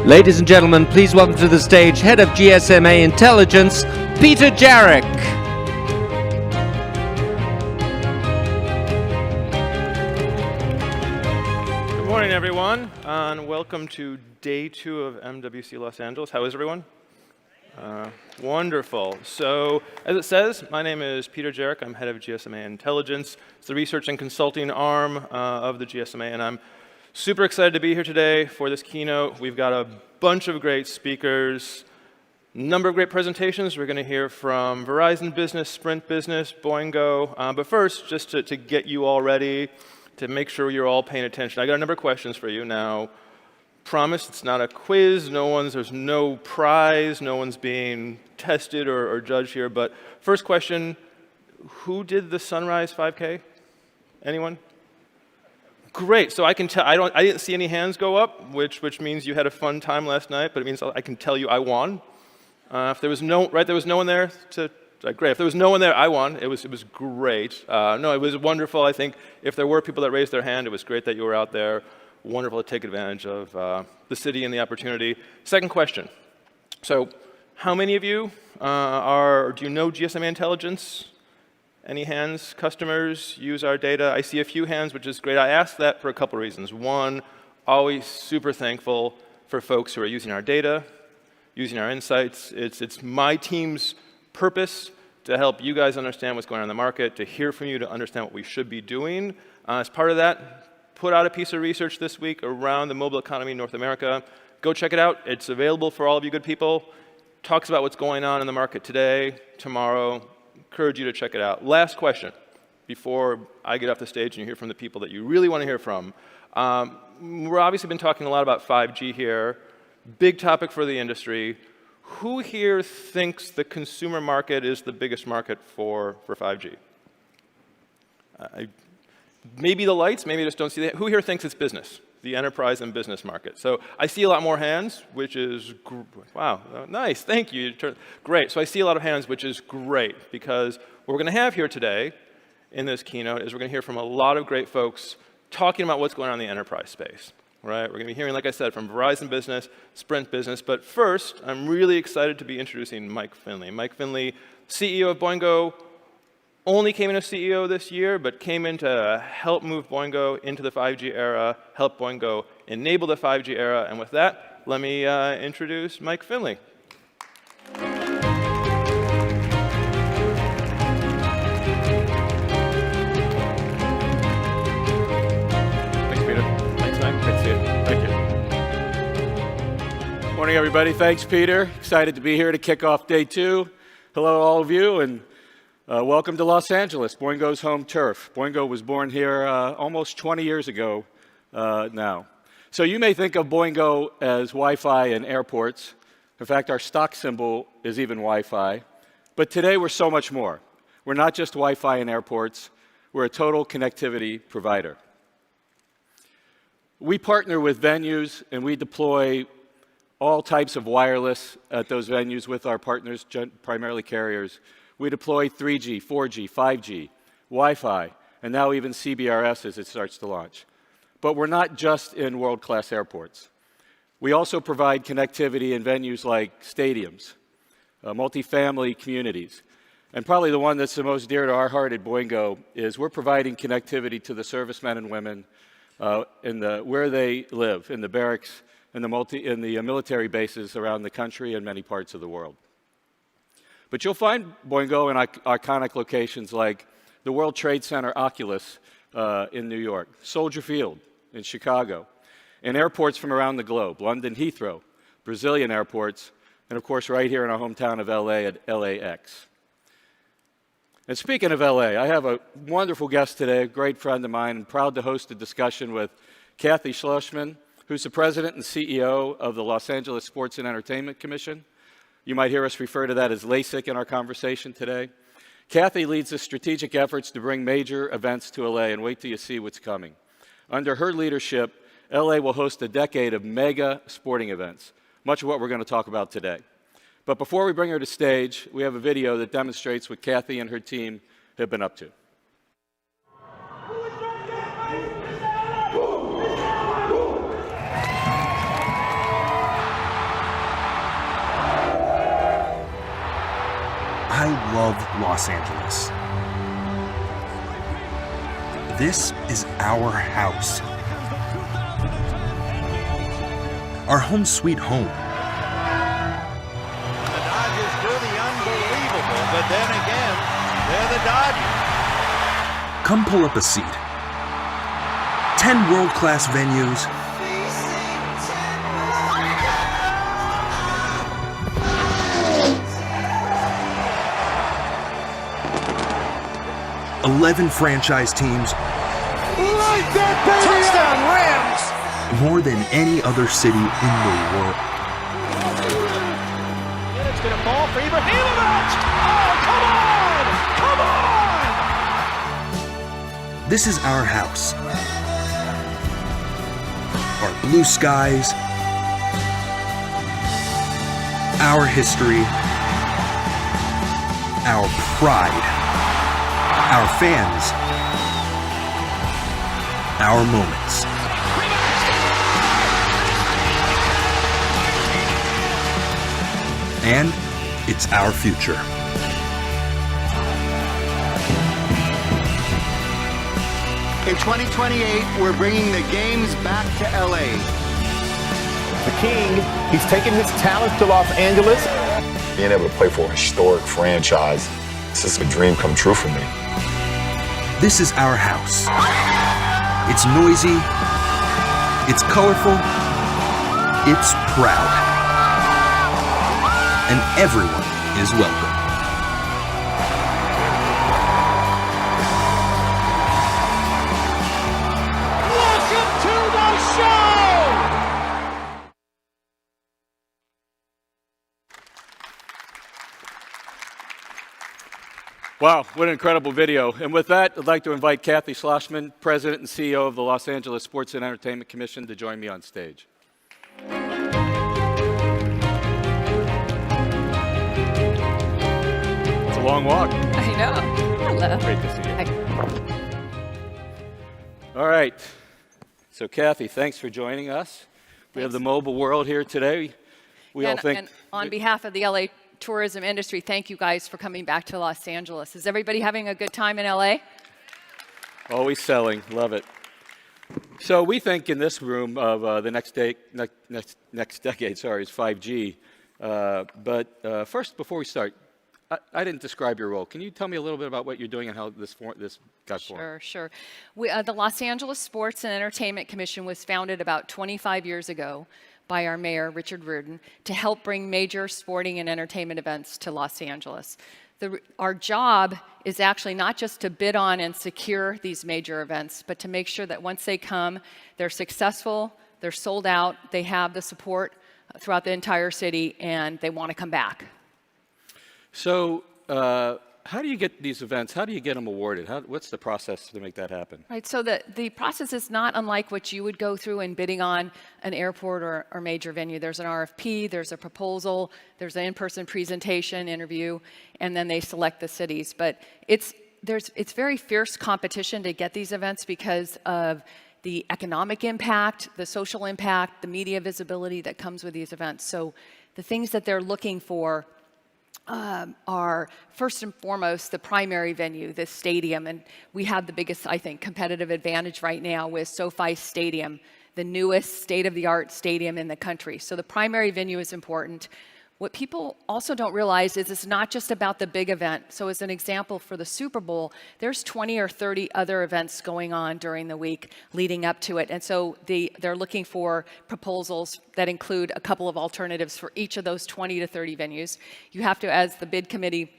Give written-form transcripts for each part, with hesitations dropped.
Ladies and gentlemen, please welcome to the stage Head of GSMA Intelligence, Peter Jarek. Good morning, everyone, and welcome to day 2 of MWC Los Angeles. How is everyone? Wonderful. So, as it says, my name is Peter Jarek. I'm head of GSMA Intelligence. It's the research and consulting arm of the GSMA, and I'm super excited to be here today for this keynote. We've got a bunch of great speakers, number of great presentations. We're going to hear from Verizon Business, Sprint Business, Boingo. But first, just to get you all ready, to make sure you're all paying attention, I got a number of questions for you. Now, promise it's not a quiz. There's no prize. No one's being tested or judged here. But first question, who did the Sunrise 5K? Anyone? Great. So I can tell. I didn't see any hands go up, which means you had a fun time last night. But it means I can tell you I won. If there was no one there to. Great. If there was no one there, I won. It was great. No, it was wonderful. I think if there were people that raised their hand, it was great that you were out there. Wonderful to take advantage of the city and the opportunity. Second question. So, how many of you do you know GSMA Intelligence? Any hands? Customers use our data? I see a few hands, which is great. I ask that for a couple reasons. One, always super thankful for folks who are using our data, using our insights. It's my team's purpose to help you guys understand what's going on in the market, to hear from you, to understand what we should be doing. As part of that, put out a piece of research this week around the mobile economy in North America. Go check it out. It's available for all of you good people. Talks about what's going on in the market today, tomorrow. Encourage you to check it out. Last question, before I get off the stage and you hear from the people that you really want to hear from. We're obviously been talking a lot about 5G here. Big topic for the industry. Who here thinks the consumer market is the biggest market for 5G? Maybe the lights, maybe I just don't see that. Who here thinks it's business, the enterprise and business market? So I see a lot more hands, which is, wow, nice, thank you. Great, so I see a lot of hands, which is great, because what we're going to have here today in this keynote is we're going to hear from a lot of great folks talking about what's going on in the enterprise space. Right? We're going to be hearing, like I said, from Verizon Business, Sprint Business. But first, I'm really excited to be introducing Mike Finley. Mike Finley, CEO of Boingo, only came in as CEO this year, but came in to help move Boingo into the 5G era, help Boingo enable the 5G era. And with that, let me introduce Mike Finley. Morning, everybody. Thanks, Peter. Excited to be here to kick off day 2. Hello, all of you, and welcome to Los Angeles, Boingo's home turf. Boingo was born here almost 20 years ago now. So you may think of Boingo as Wi-Fi and airports. In fact, our stock symbol is even Wi-Fi. But today, we're so much more. We're not just Wi-Fi and airports. We're a total connectivity provider. We partner with venues, and we deploy all types of wireless at those venues with our partners, primarily carriers. We deploy 3G, 4G, 5G, Wi-Fi, and now even CBRS as it starts to launch. But we're not just in world-class airports. We also provide connectivity in venues like stadiums, multifamily communities. And probably the one that's the most dear to our heart at Boingo is we're providing connectivity to the servicemen and women where they live, in the barracks, in the military bases around the country and many parts of the world. But you'll find Boingo in iconic locations like the World Trade Center Oculus in New York, Soldier Field in Chicago, and airports from around the globe, London Heathrow, Brazilian airports, and of course right here in our hometown of LA at LAX. And speaking of LA, I have a wonderful guest today, a great friend of mine. I'm proud to host a discussion with Kathy Schlossman, who's the president and CEO of the Los Angeles Sports and Entertainment Commission. You might hear us refer to that as LASIK in our conversation today. Kathy leads the strategic efforts to bring major events to LA, and wait till you see what's coming. Under her leadership, LA will host a decade of mega sporting events, much of what we're going to talk about today. But before we bring her to stage, we have a video that demonstrates what Kathy and her team have been up to. I love Los Angeles. This is our house. Our home sweet home. The Dodgers do the unbelievable, but then again, they're the Dodgers. Come pull up a seat. 10 world-class venues, 11 franchise teams, Touchdown Rams! more than any other city in the world. It's going to fall for Ibrahimovic! Oh, come on! This is our house. Our blue skies, our history, our pride, our fans, our moments. And it's our future. In 2028, we're bringing the games back to LA. The King, he's taken his talents to Los Angeles. Being able to play for a historic franchise, this is a dream come true for me. This is our house. It's noisy, it's colorful, it's proud. And everyone is welcome. Welcome to the show! Wow, what an incredible video. And with that, I'd like to invite Kathy Schlossman, President and CEO of the Los Angeles Sports and Entertainment Commission, to join me on stage. It's a long walk. I know. Hello. Great to see you. Hi. All right. So Kathy, thanks for joining us. We have the mobile world here today. We all think... And on behalf of the LA tourism industry, thank you guys for coming back to Los Angeles. Is everybody having a good time in LA? Always selling. Love it. So we think in this room of the next decade, is 5G. But first, before we start, I didn't describe your role. Can you tell me a little bit about what you're doing and how this got formed? Sure. The Los Angeles Sports and Entertainment Commission was founded about 25 years ago by our mayor, Richard Reardon, to help bring major sporting and entertainment events to Los Angeles. Our job is actually not just to bid on and secure these major events, but to make sure that once they come, they're successful, they're sold out, they have the support throughout the entire city, and they want to come back. So how do you get these events? How do you get them awarded? What's the process to make that happen? Right, so the process is not unlike what you would go through in bidding on an airport or major venue. There's an RFP, there's a proposal, there's an in-person presentation, interview, and then they select the cities. But it's very fierce competition to get these events because of the economic impact, the social impact, the media visibility that comes with these events. So the things that they're looking for are first and foremost the primary venue, the stadium, and we have the biggest, I think, competitive advantage right now with SoFi Stadium, the newest state-of-the-art stadium in the country. So the primary venue is important. What people also don't realize is it's not just about the big event. So as an example, for the Super Bowl, there's 20 or 30 other events going on during the week leading up to it. And so they're looking for proposals that include a couple of alternatives for each of those 20 to 30 venues. You have to, as the bid committee,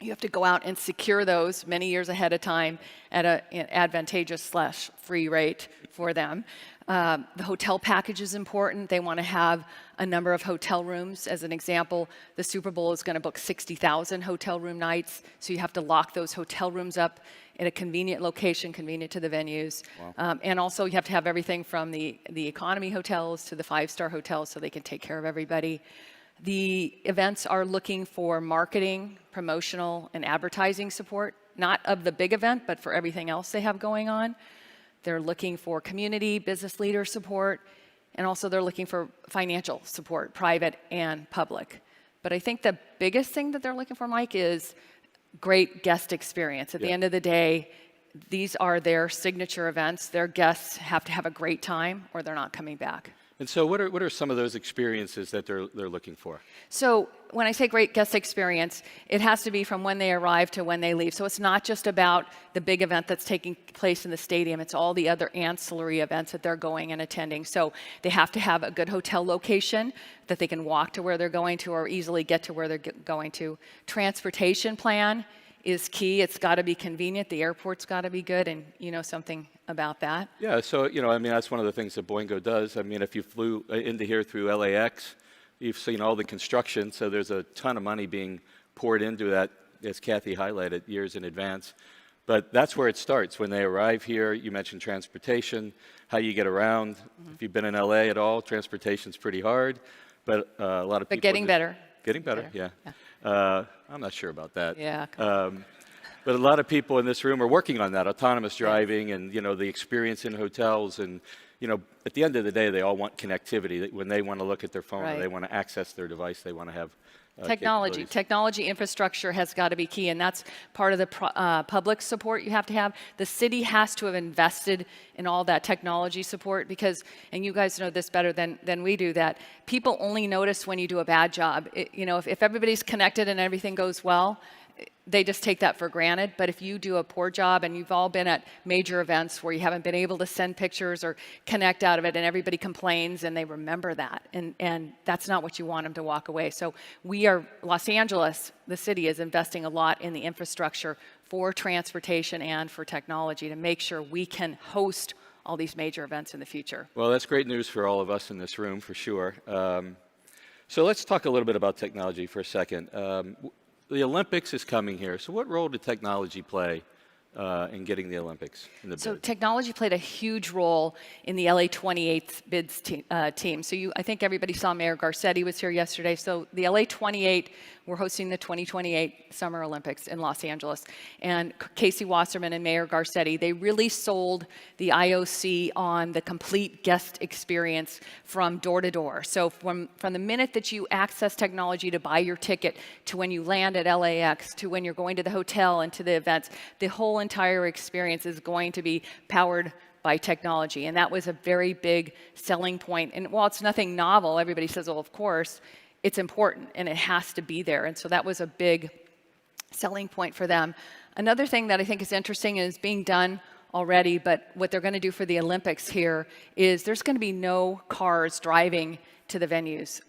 you have to go out and secure those many years ahead of time at an advantageous/free rate for them. The hotel package is important. They want to have a number of hotel rooms. As an example, the Super Bowl is going to book 60,000 hotel room nights, so you have to lock those hotel rooms up in a convenient location, convenient to the venues. Wow. And also you have to have everything from the economy hotels to the five-star hotels so they can take care of everybody. The events are looking for marketing, promotional, and advertising support, not of the big event, but for everything else they have going on. They're looking for community, business leader support, and also they're looking for financial support, private and public. But I think the biggest thing that they're looking for, Mike, is great guest experience. At the end of the day, these are their signature events. Their guests have to have a great time or they're not coming back. And so what are some of those experiences that they're looking for? So when I say great guest experience, it has to be from when they arrive to when they leave. So it's not just about the big event that's taking place in the stadium. It's all the other ancillary events that they're going and attending. So they have to have a good hotel location that they can walk to where they're going to or easily get to where they're going to. Transportation plan is key. It's got to be convenient. The airport's got to be good, and you know something about that. Yeah, so, I mean, that's one of the things that Boingo does. I mean, if you flew into here through LAX, you've seen all the construction, so there's a ton of money being poured into that, as Kathy highlighted, years in advance. But that's where it starts. When they arrive here, you mentioned transportation, how you get around. If you've been in LA at all, transportation's pretty hard, but a lot of people... But getting better. Getting better, yeah. I'm not sure about that. Yeah. But a lot of people in this room are working on that, autonomous driving and, the experience in hotels. And, at the end of the day, they all want connectivity. When they want to look at their phone or they want to access their device, they want to have Technology infrastructure has got to be key, and that's part of the public support you have to have. The city has to have invested in all that technology support because, and you guys know this better than we do, that people only notice when you do a bad job. If everybody's connected and everything goes well, they just take that for granted. But if you do a poor job, and you've all been at major events where you haven't been able to send pictures or connect out of it, and everybody complains and they remember that, and that's not what you want them to walk away. So Los Angeles, the city, is investing a lot in the infrastructure for transportation and for technology to make sure we can host all these major events in the future. Well, that's great news for all of us in this room, for sure. So let's talk a little bit about technology for a second. The Olympics is coming here. So what role did technology play in getting the Olympics in the bid? So technology played a huge role in the LA 28 bids team. So I think everybody saw Mayor Garcetti was here yesterday. So the LA 28, we're hosting the 2028 Summer Olympics in Los Angeles. And Casey Wasserman and Mayor Garcetti, they really sold the IOC on the complete guest experience from door to door. So from the minute that you access technology to buy your ticket, to when you land at LAX, to when you're going to the hotel and to the events, the whole entire experience is going to be powered by technology. And that was a very big selling point. And while it's nothing novel, everybody says, well, of course, it's important and it has to be there. And so that was a big selling point for them. Another thing that I think is interesting is being done already, but what they're going to do for the Olympics here is there's going to be no cars driving to the venues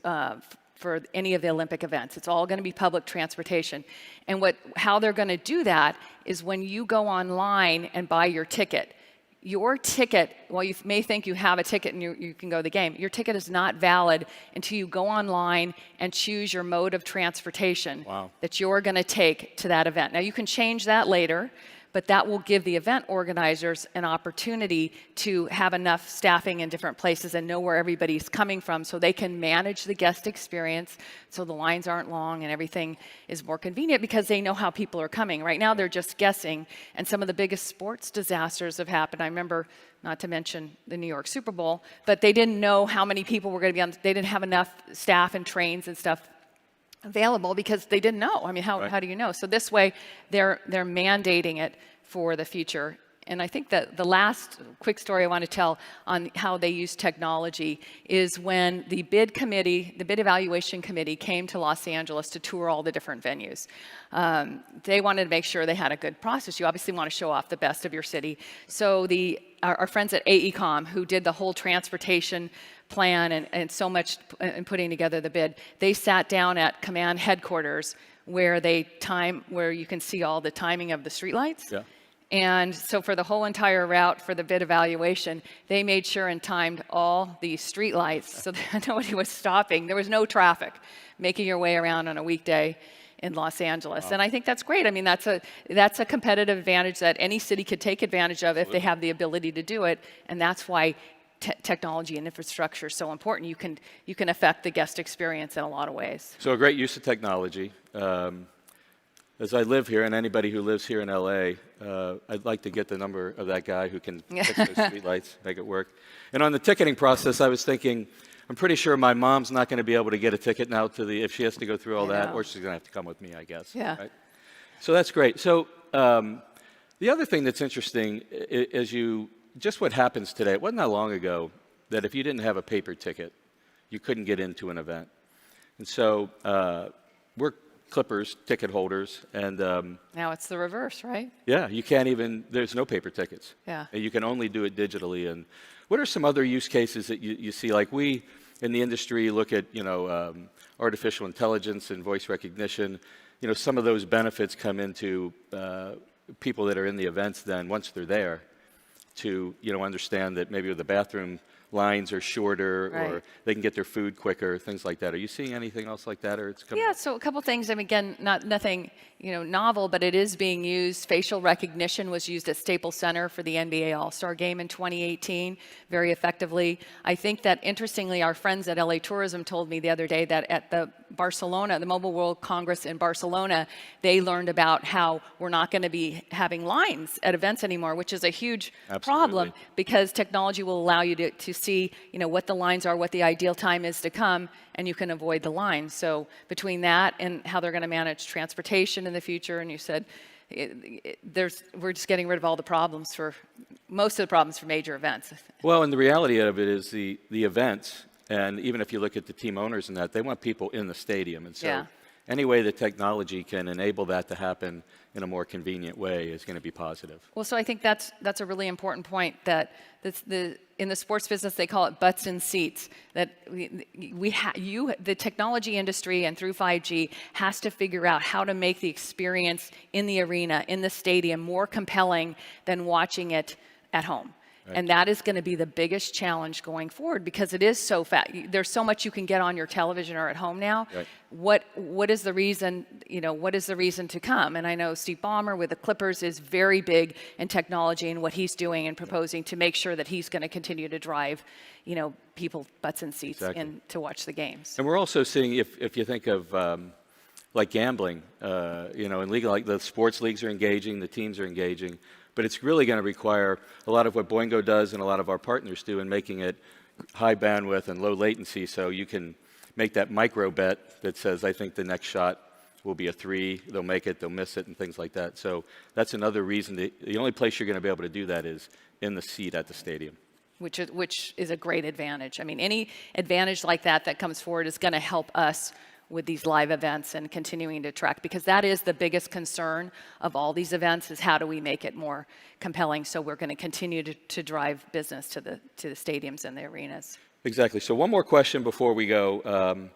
for any of the Olympic events. It's all going to be public transportation. And how they're going to do that is when you go online and buy your ticket, well, you may think you have a ticket and you can go to the game. Your ticket is not valid until you go online and choose your mode of transportation that you're going to take to that event. Now, you can change that later, but that will give the event organizers an opportunity to have enough staffing in different places and know where everybody's coming from so they can manage the guest experience so the lines aren't long and everything is more convenient because they know how people are coming. Right now, they're just guessing, and some of the biggest sports disasters have happened. I remember, not to mention the New York Super Bowl, but they didn't know how many people were going to be on. They didn't have enough staff and trains and stuff available because they didn't know. I mean, how do you know? So this way, they're mandating it for the future. And I think that the last quick story I want to tell on how they use technology is when the bid evaluation committee came to Los Angeles to tour all the different venues. They wanted to make sure they had a good process. You obviously want to show off the best of your city. So our friends at AECOM, who did the whole transportation plan and so much in putting together the bid, they sat down at command headquarters where you can see all the timing of the streetlights. Yeah. And so for the whole entire route for the bid evaluation, they made sure and timed all the streetlights so that nobody was stopping. There was no traffic making your way around on a weekday in Los Angeles. Wow. And I think that's great. I mean, that's a competitive advantage that any city could take advantage of if they have the ability to do it. And that's why technology and infrastructure is so important. You can affect the guest experience in a lot of ways. So a great use of technology. As I live here, and anybody who lives here in LA, I'd like to get the number of that guy who can fix those streetlights, make it work. And on the ticketing process, I was thinking, I'm pretty sure my mom's not going to be able to get a ticket now to if she has to go through all that, know. or she's going to have to come with me, I guess. Yeah. Right? So that's great. So the other thing that's interesting is just what happens today. It wasn't that long ago that if you didn't have a paper ticket, you couldn't get into an event. And so we're Clippers ticket holders, and Now it's the reverse, right? yeah, you can't even, there's no paper tickets. Yeah. And you can only do it digitally. And what are some other use cases that you see? Like we in the industry look at, artificial intelligence and voice recognition. Some of those benefits come into people that are in the events then, once they're there, to, understand that maybe the bathroom lines are shorter, Right. or they can get their food quicker, things like that. Are you seeing anything else like that, or it's coming? Yeah, so a couple things. I mean, again, nothing, novel, but it is being used. Facial recognition was used at Staples Center for the NBA All-Star Game in 2018 very effectively. I think that, interestingly, our friends at LA Tourism told me the other day that at the Mobile World Congress in Barcelona, they learned about how we're not going to be having lines at events anymore, which is a huge problem, because technology will allow you to see, what the lines are, what the ideal time is to come, and you can avoid the line. So between that and how they're going to manage transportation in the future, and you said we're just getting rid of all the problems most of the problems for major events. Well, and the reality of it is the events, and even if you look at the team owners and that, they want people in the stadium. And so any way that technology can enable that to happen in a more convenient way is going to be positive. Well, so I think that's a really important point, that in the sports business, they call it butts in seats, that the technology industry and through 5G has to figure out how to make the experience in the arena, in the stadium, more compelling than watching it at home. Right. And that is going to be the biggest challenge going forward, because it is so fast. There's so much you can get on your television or at home now. Right. What is the reason? What is the reason to come? And I know Steve Ballmer with the Clippers is very big in technology and what he's doing and proposing to make sure that he's going to continue to drive, people butts in seats in to watch the games. And we're also seeing, if you think of like gambling, in league, like the sports leagues are engaging, the teams are engaging. But it's really going to require a lot of what Boingo does and a lot of our partners do in making it high bandwidth and low latency, so you can make that micro bet that says, I think the next shot will be a 3, they'll make it, they'll miss it, and things like that. So that's another reason. The only place you're going to be able to do that is in the seat at the stadium. Which is a great advantage. I mean, any advantage like that comes forward is going to help us with these live events and continuing to track, because that is the biggest concern of all these events, is how do we make it more compelling, so we're going to continue to drive business to the stadiums and the arenas. Exactly. So one more question before we go.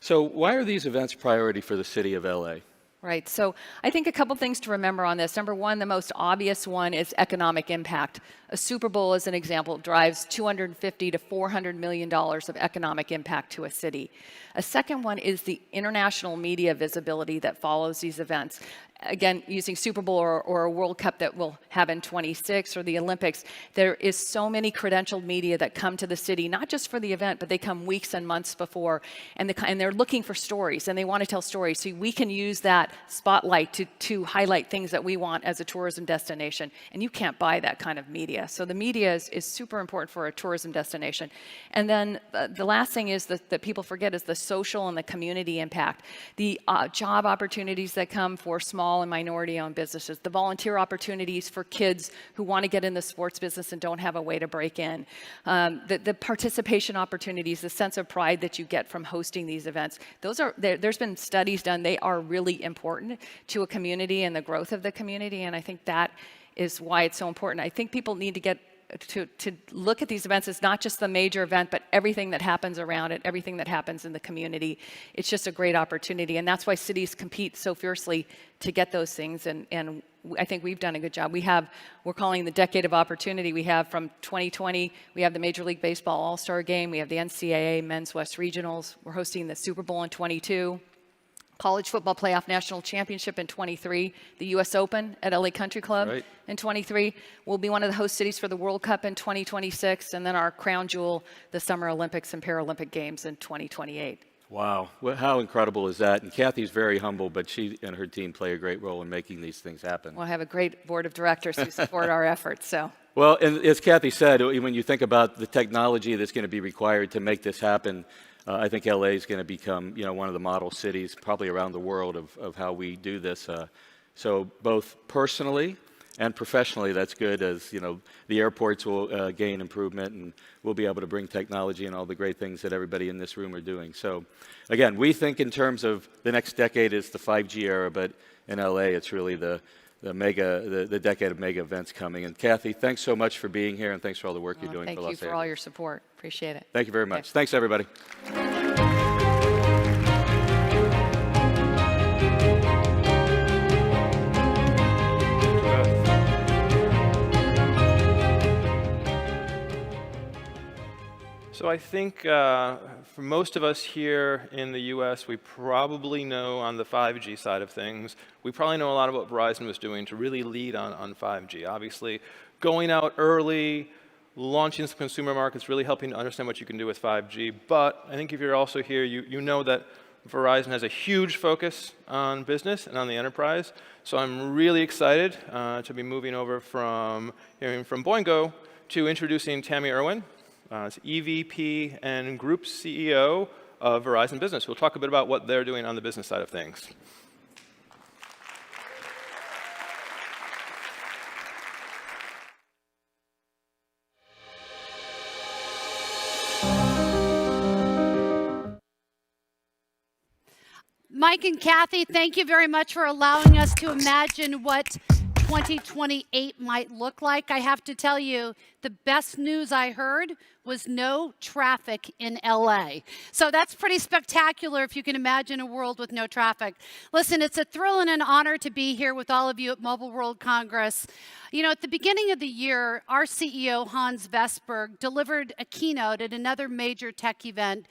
So why are these events priority for the city of LA? Right. So I think a couple things to remember on this. Number one, the most obvious one is economic impact. A Super Bowl, as an example, drives $250 to $400 million of economic impact to a city. A second one is the international media visibility that follows these events. Again, using Super Bowl or a World Cup that we'll have in 26 or the Olympics, there is so many credentialed media that come to the city, not just for the event, but they come weeks and months before, and they're looking for stories, and they want to tell stories. So we can use that spotlight to highlight things that we want as a tourism destination, and you can't buy that kind of media. So the media is super important for a tourism destination. And then the last thing is that people forget is the social and the community impact. The job opportunities that come for small and minority-owned businesses, the volunteer opportunities for kids who want to get in the sports business and don't have a way to break in, the participation opportunities, the sense of pride that you get from hosting these events. There's been studies done. They are really important to a community and the growth of the community, and I think that is why it's so important. I think people need to get to look at these events as not just the major event, but everything that happens around it, everything that happens in the community. It's just a great opportunity, and that's why cities compete so fiercely to get those things, and I think we've done a good job. We're calling the Decade of Opportunity. We have from 2020, we have the Major League Baseball All-Star Game, we have the NCAA Men's West Regionals, we're hosting the Super Bowl in 22, College Football Playoff National Championship in 23, the U.S. Open at LA Country Club in 23. We'll be one of the host cities for the World Cup in 2026, and then our crown jewel, the Summer Olympics and Paralympic Games in 2028. Wow, well, how incredible is that? And Kathy's very humble, but she and her team play a great role in making these things happen. We'll have a great board of directors who support our efforts. So. Well, and as Kathy said, when you think about the technology that's going to be required to make this happen, I think LA is going to become, one of the model cities probably around the world of how we do this. So both personally and professionally, that's good, as the airports will gain improvement, and we'll be able to bring technology and all the great things that everybody in this room are doing. So again, we think in terms of the next decade is the 5G era, but in LA, it's really the decade of mega events coming. And Kathy, thanks so much for being here, and thanks for all the work you're doing for Los Angeles. Thank you for all your support. Appreciate it. Thank you very much. Thanks, everybody. So I think for most of us here in the US, we probably know on the 5G side of things, we probably know a lot of what Verizon was doing to really lead on 5G. Obviously, going out early, launching some consumer markets, really helping to understand what you can do with 5G. But I think if you're also here, you know that Verizon has a huge focus on business and on the enterprise. So I'm really excited to be moving over from hearing from Boingo to introducing Tammy Irwin. It's EVP and Group CEO of Verizon Business. We'll talk a bit about what they're doing on the business side of things. Mike and Kathy, thank you very much for allowing us to imagine what 2028 might look like. I have to tell you, the best news I heard was no traffic in LA. So that's pretty spectacular if you can imagine a world with no traffic. Listen, it's a thrill and an honor to be here with all of you at Mobile World Congress. At the beginning of the year, our CEO, Hans Vestberg, delivered a keynote at another major tech event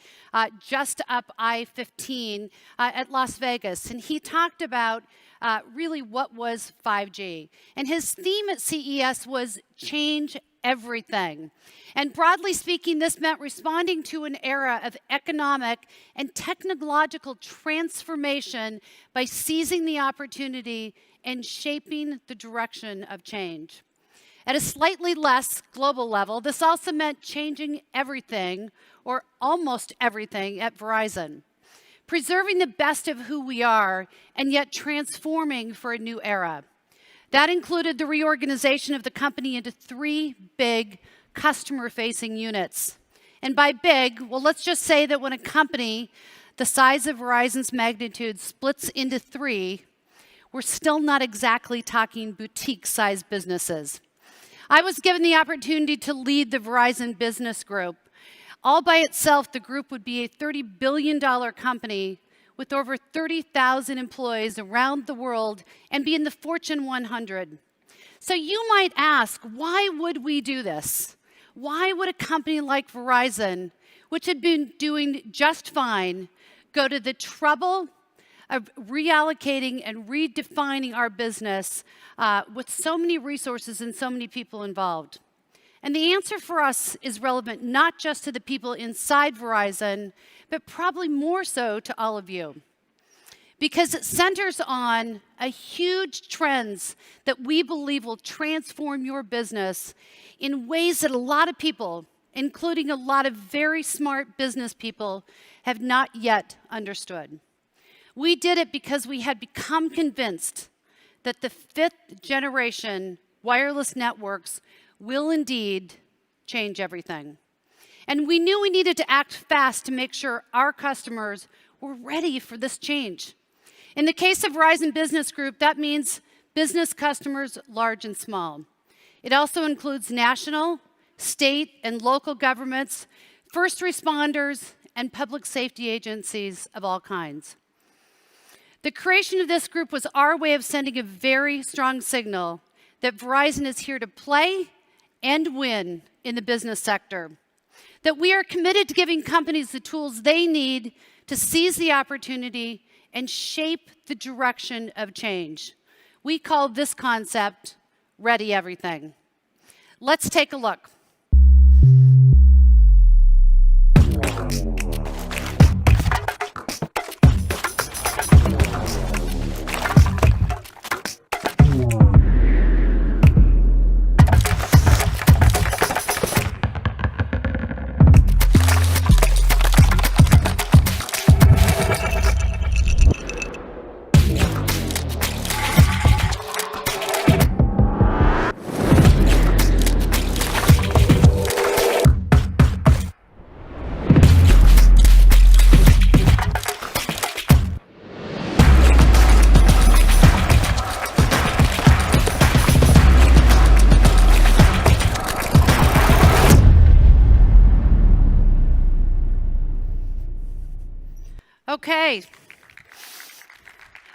just up I-15 at Las Vegas. And he talked about really what was 5G. And his theme at CES was change everything. And broadly speaking, this meant responding to an era of economic and technological transformation by seizing the opportunity and shaping the direction of change. At a slightly less global level, this also meant changing everything, or almost everything, at Verizon. Preserving the best of who we are, and yet transforming for a new era. That included the reorganization of the company into 3 big customer-facing units. And by big, well, let's just say that when a company the size of Verizon's magnitude splits into 3, we're still not exactly talking boutique-sized businesses. I was given the opportunity to lead the Verizon Business Group. All by itself, the group would be a $30 billion company with over 30,000 employees around the world and be in the Fortune 100. So you might ask, why would we do this? Why would a company like Verizon, which had been doing just fine, go to the trouble of reallocating and redefining our business with so many resources and so many people involved? And the answer for us is relevant not just to the people inside Verizon, but probably more so to all of you. Because it centers on a huge trends that we believe will transform your business in ways that a lot of people, including a lot of very smart business people, have not yet understood. We did it because we had become convinced that the 5th generation wireless networks will indeed change everything. And we knew we needed to act fast to make sure our customers were ready for this change. In the case of Verizon Business Group, that means business customers large and small. It also includes national, state, and local governments, first responders, and public safety agencies of all kinds. The creation of this group was our way of sending a very strong signal that Verizon is here to play and win in the business sector. That we are committed to giving companies the tools they need to seize the opportunity and shape the direction of change. We call this concept Ready Everything. Let's take a look. Okay.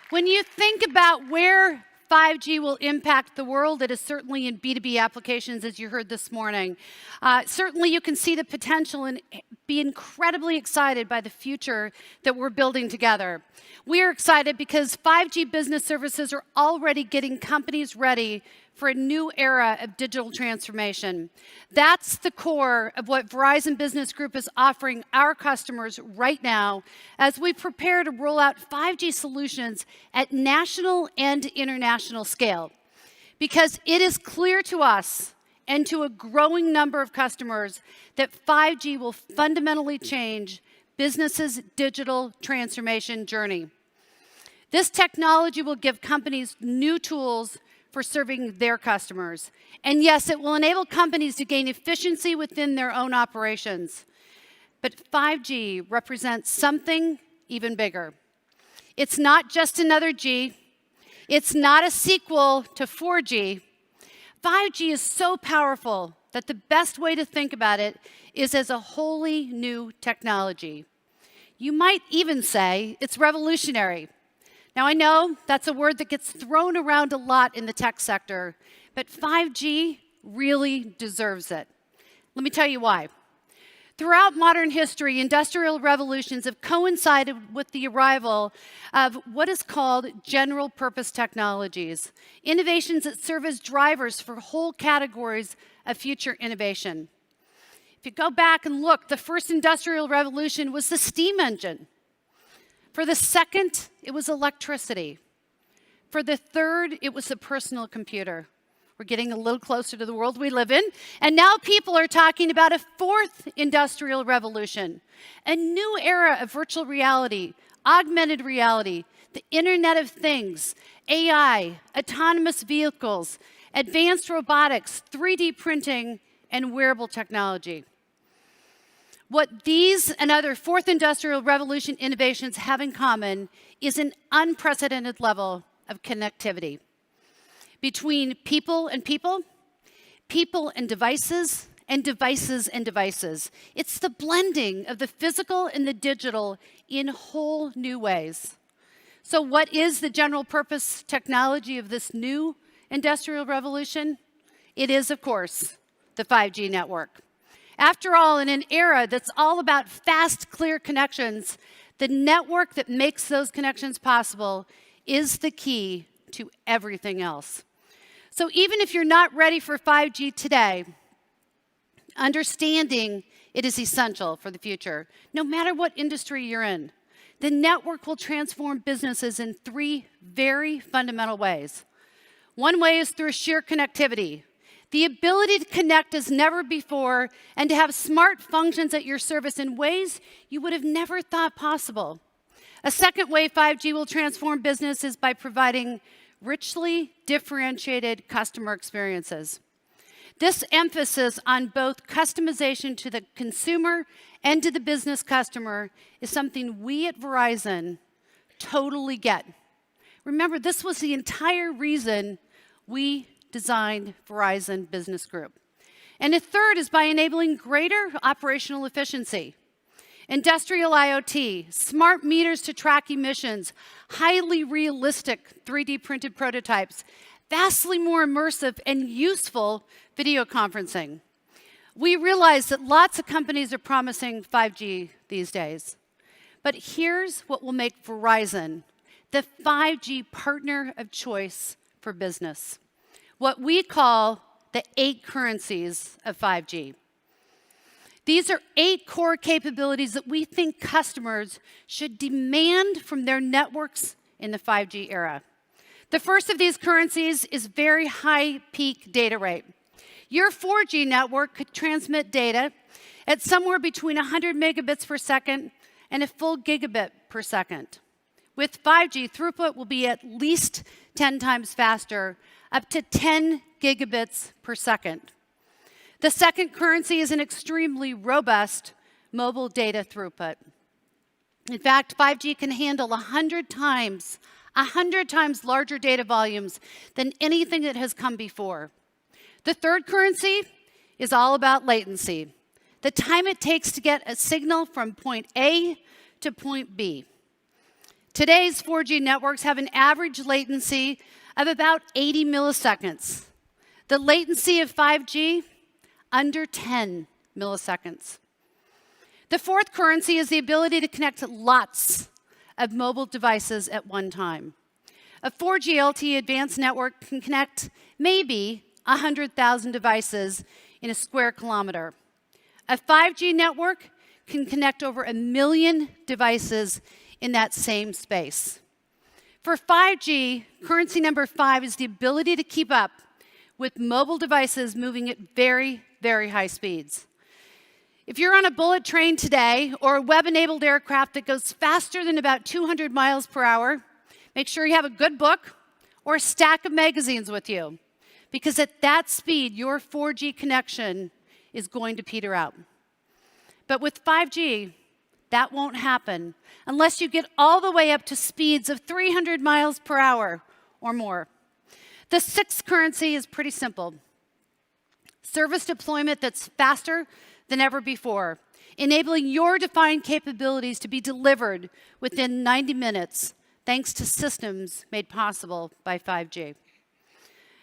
When you think about where 5G will impact the world, it is certainly in B2B applications, as you heard this morning. Certainly you can see the potential and be incredibly excited by the future that we're building together. We are excited because 5G business services are already getting companies ready for a new era of digital transformation. That's the core of what Verizon Business Group is offering our customers right now as we prepare to roll out 5G solutions at national and international scale. Because it is clear to us and to a growing number of customers that 5G will fundamentally change businesses' digital transformation journey. This technology will give companies new tools for serving their customers. And yes, it will enable companies to gain efficiency within their own operations. But 5G represents something even bigger. It's not just another G. It's not a sequel to 4G. 5G is so powerful that the best way to think about it is as a wholly new technology. You might even say it's revolutionary. Now, I know that's a word that gets thrown around a lot in the tech sector, but 5G really deserves it. Let me tell you why. Throughout modern history, industrial revolutions have coincided with the arrival of what is called general-purpose technologies, innovations that serve as drivers for whole categories of future innovation. If you go back and look, the first industrial revolution was the steam engine. For the second, it was electricity. For the third, it was the personal computer. We're getting a little closer to the world we live in. And now people are talking about a fourth industrial revolution, a new era of virtual reality, augmented reality, the Internet of Things, AI, autonomous vehicles, advanced robotics, 3D printing, and wearable technology. What these and other fourth industrial revolution innovations have in common is an unprecedented level of connectivity between people and people, people and devices, and devices and devices. It's the blending of the physical and the digital in whole new ways. So what is the general purpose technology of this new industrial revolution? It is, of course, the 5G network. After all, in an era that's all about fast, clear connections, the network that makes those connections possible is the key to everything else. So even if you're not ready for 5G today, understanding it is essential for the future, no matter what industry you're in. The network will transform businesses in three very fundamental ways. One way is through sheer connectivity. The ability to connect as never before and to have smart functions at your service in ways you would have never thought possible. A second way 5G will transform business is by providing richly differentiated customer experiences. This emphasis on both customization to the consumer and to the business customer is something we at Verizon totally get. Remember, this was the entire reason we designed Verizon Business Group. And a third is by enabling greater operational efficiency. Industrial IoT, smart meters to track emissions, highly realistic 3D printed prototypes, vastly more immersive and useful video conferencing. We realize that lots of companies are promising 5G these days. But here's what will make Verizon the 5G partner of choice for business. What we call the 8 currencies of 5G. These are 8 core capabilities that we think customers should demand from their networks in the 5G era. The first of these currencies is very high peak data rate. Your 4G network could transmit data at somewhere between 100 megabits per second and a full gigabit per second. With 5G, throughput will be at least 10 times faster, up to 10 gigabits per second. The second currency is an extremely robust mobile data throughput. In fact, 5G can handle 100 times larger data volumes than anything that has come before. The third currency is all about latency, the time it takes to get a signal from point A to point B. Today's 4G networks have an average latency of about 80 milliseconds. The latency of 5G, under 10 milliseconds. The fourth currency is the ability to connect lots of mobile devices at one time. A 4G LTE advanced network can connect maybe 100,000 devices in a square kilometer. A 5G network can connect over 1 million devices in that same space. For 5G, currency number 5 is the ability to keep up with mobile devices moving at very, very high speeds. If you're on a bullet train today or a web-enabled aircraft that goes faster than about 200 miles per hour, make sure you have a good book or a stack of magazines with you, because at that speed, your 4G connection is going to peter out. But with 5G, that won't happen unless you get all the way up to speeds of 300 miles per hour or more. The sixth currency is pretty simple. Service deployment that's faster than ever before, enabling your defined capabilities to be delivered within 90 minutes, thanks to systems made possible by 5G.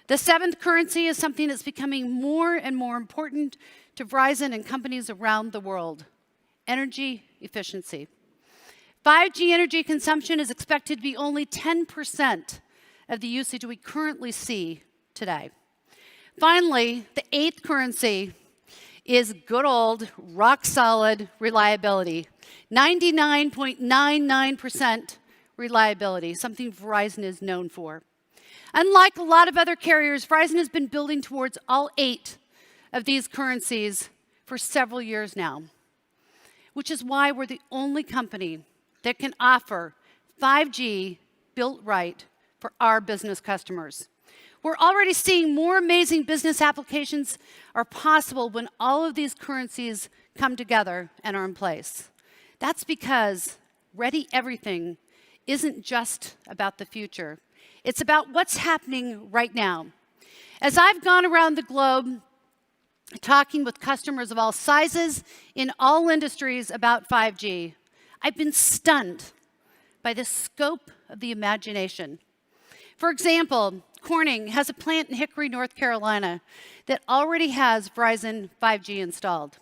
The seventh currency is something that's becoming more and more important to Verizon and companies around the world: energy efficiency. 5G energy consumption is expected to be only 10% of the usage we currently see today. Finally, the eighth currency is good old, rock-solid reliability. 99.99% reliability, something Verizon is known for. Unlike a lot of other carriers, Verizon has been building towards all 8 of these currencies for several years now, which is why we're the only company that can offer 5G built right for our business customers. We're already seeing more amazing business applications are possible when all of these currencies come together and are in place. That's because Ready Everything isn't just about the future. It's about what's happening right now. As I've gone around the globe talking with customers of all sizes in all industries about 5G, I've been stunned by the scope of the imagination. For example, Corning has a plant in Hickory, North Carolina that already has Verizon 5G installed.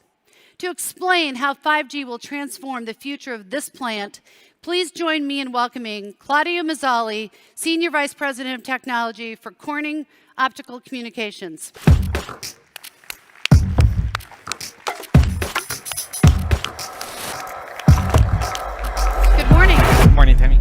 To explain how 5G will transform the future of this plant, please join me in welcoming Claudio Mazzali, Senior Vice President of Technology for Corning Optical Communications. Good morning. Good morning, Tammy.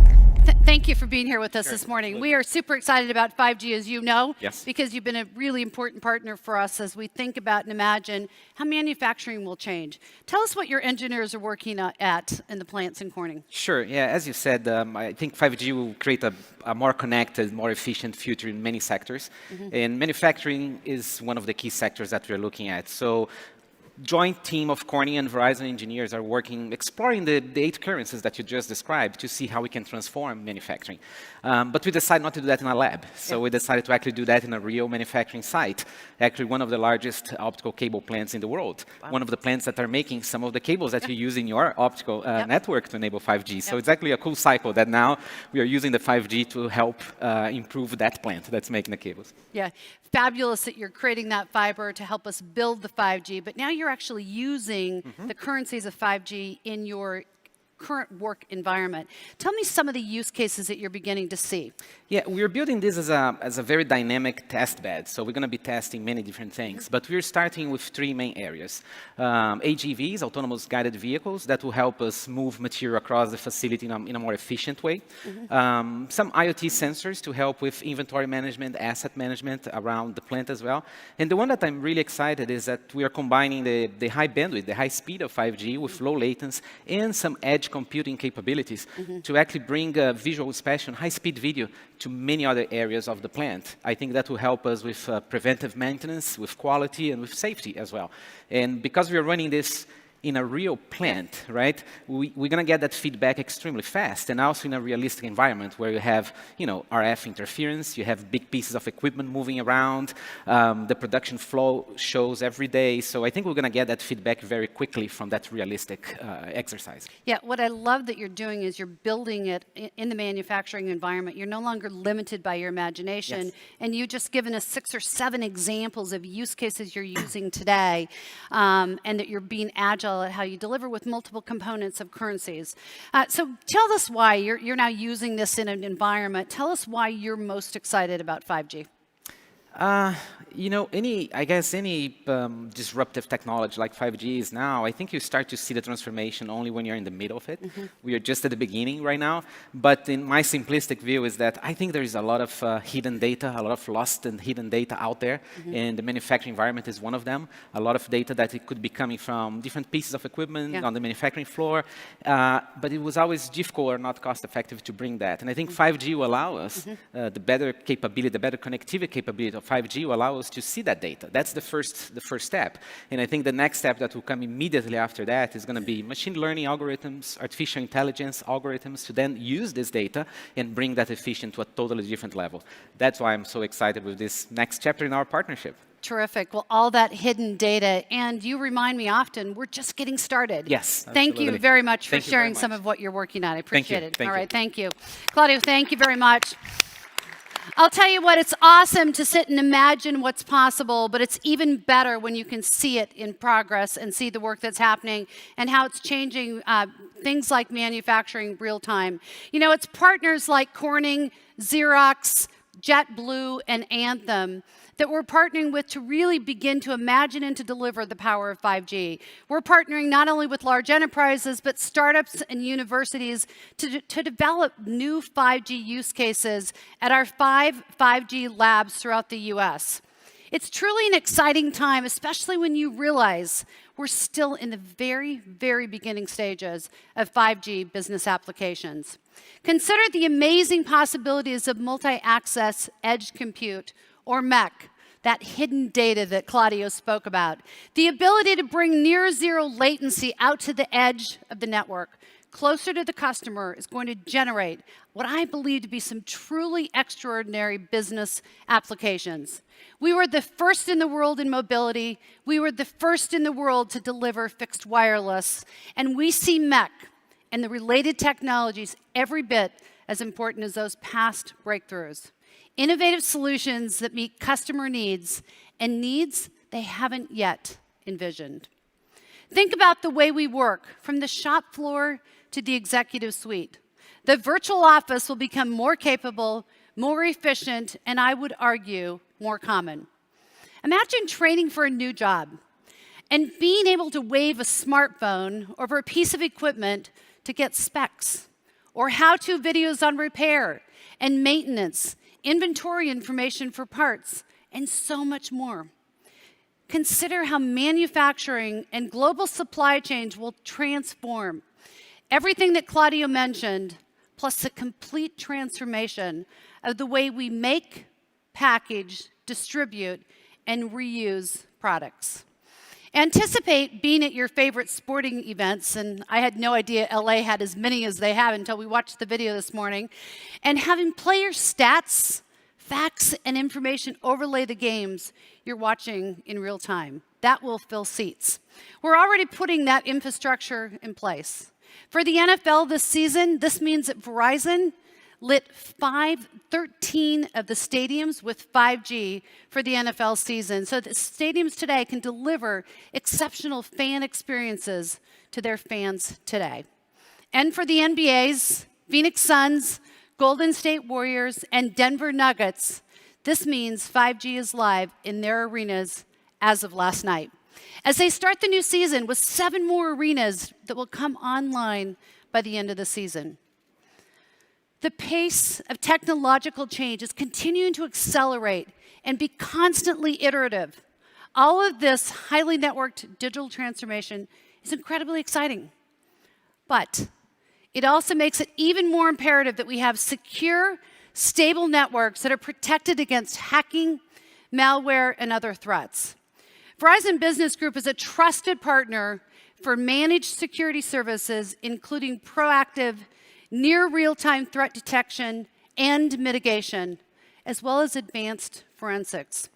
Thank you for being here with us this morning. We are super excited about 5G, as you know, because you've been a really important partner for us as we think about and imagine how manufacturing will change. Tell us what your engineers are working at in the plants in Corning. Sure. Yeah, as you said, I think 5G will create a more connected, more efficient future in many sectors. And manufacturing is one of the key sectors that we're looking at. So joint team of Corning and Verizon engineers are working, exploring the 8 currencies that you just described to see how we can transform manufacturing. But we decided not to do that in a lab. So we decided to actually do that in a real manufacturing site. Actually, one of the largest optical cable plants in the world. One of the plants that are making some of the cables that you use in your optical network to enable 5G. So it's actually a cool cycle that now we are using the 5G to help improve that plant that's making the cables. Yeah, fabulous that you're creating that fiber to help us build the 5G, but now you're actually using the currencies of 5G in your current work environment. Tell me some of the use cases that you're beginning to see. Yeah, we're building this as a very dynamic test bed. So we're going to be testing many different things. But we're starting with 3 main areas. AGVs, autonomous guided vehicles, that will help us move material across the facility in a more efficient way. Some IoT sensors to help with inventory management, asset management around the plant as well. And the one that I'm really excited is that we are combining the high bandwidth, the high speed of 5G with low latency and some edge computing capabilities to actually bring visual inspection, high-speed video to many other areas of the plant. I think that will help us with preventive maintenance, with quality, and with safety as well. And because we are running this in a real plant, right, we're going to get that feedback extremely fast, and also in a realistic environment where you have, RF interference, you have big pieces of equipment moving around, the production flow shows every day. So I think we're going to get that feedback very quickly from that realistic exercise. Yeah, what I love that you're doing is you're building it in the manufacturing environment. You're no longer limited by your imagination, and you've just given us 6 or 7 examples of use cases you're using today, and that you're being agile at how you deliver with multiple components of currencies. So tell us why you're now using this in an environment. Tell us why you're most excited about 5G. Any disruptive technology like 5G is now, I think you start to see the transformation only when you're in the middle of it. We are just at the beginning right now. But in my simplistic view is that I think there is a lot of hidden data, a lot of lost and hidden data out there. And the manufacturing environment is one of them. A lot of data that it could be coming from different pieces of equipment on the manufacturing floor. But it was always difficult or not cost effective to bring that. And I think 5G will allow us the better capability, the better connectivity capability of 5G will allow us to see that data. That's the first step. And I think the next step that will come immediately after that is going to be machine learning algorithms, artificial intelligence algorithms to then use this data and bring that efficient to a totally different level. That's why I'm so excited with this next chapter in our partnership. Terrific. Well, all that hidden data, and you remind me often, we're just getting started. Yes, Thank you very much for sharing some of what you're working on. I appreciate it. All right, thank you. Claudio, thank you very much. I'll tell you what, it's awesome to sit and imagine what's possible, but it's even better when you can see it in progress and see the work that's happening and how it's changing things like manufacturing real time. It's partners like Corning, Xerox, JetBlue, and Anthem that we're partnering with to really begin to imagine and to deliver the power of 5G. We're partnering not only with large enterprises, but startups and universities to develop new 5G use cases at our 5 5G labs throughout the US. It's truly an exciting time, especially when you realize we're still in the very, very beginning stages of 5G business applications. Consider the amazing possibilities of multi-access edge compute, or MEC, that hidden data that Claudio spoke about. The ability to bring near zero latency out to the edge of the network, closer to the customer, is going to generate what I believe to be some truly extraordinary business applications. We were the first in the world in mobility. We were the first in the world to deliver fixed wireless. And we see MEC and the related technologies every bit as important as those past breakthroughs. Innovative solutions that meet customer needs, and needs they haven't yet envisioned. Think about the way we work, from the shop floor to the executive suite. The virtual office will become more capable, more efficient, and I would argue, more common. Imagine training for a new job and being able to wave a smartphone over a piece of equipment to get specs, or how-to videos on repair and maintenance, inventory information for parts, and so much more. Consider how manufacturing and global supply chains will transform. Everything that Claudio mentioned, plus the complete transformation of the way we make, package, distribute, and reuse products. Anticipate being at your favorite sporting events, and I had no idea LA had as many as they have until we watched the video this morning, and having player stats, facts, and information overlay the games you're watching in real time. That will fill seats. We're already putting that infrastructure in place. For the NFL this season, this means that Verizon lit 13 of the stadiums with 5G for the NFL season, so that stadiums today can deliver exceptional fan experiences to their fans today. And for the NBA's Phoenix Suns, Golden State Warriors, and Denver Nuggets, this means 5G is live in their arenas as of last night, as they start the new season with 7 more arenas that will come online by the end of the season. The pace of technological change is continuing to accelerate and be constantly iterative. All of this highly networked digital transformation is incredibly exciting. But it also makes it even more imperative that we have secure, stable networks that are protected against hacking, malware, and other threats. Verizon Business Group is a trusted partner for managed security services, including proactive, near real-time threat detection and mitigation, as well as advanced forensics.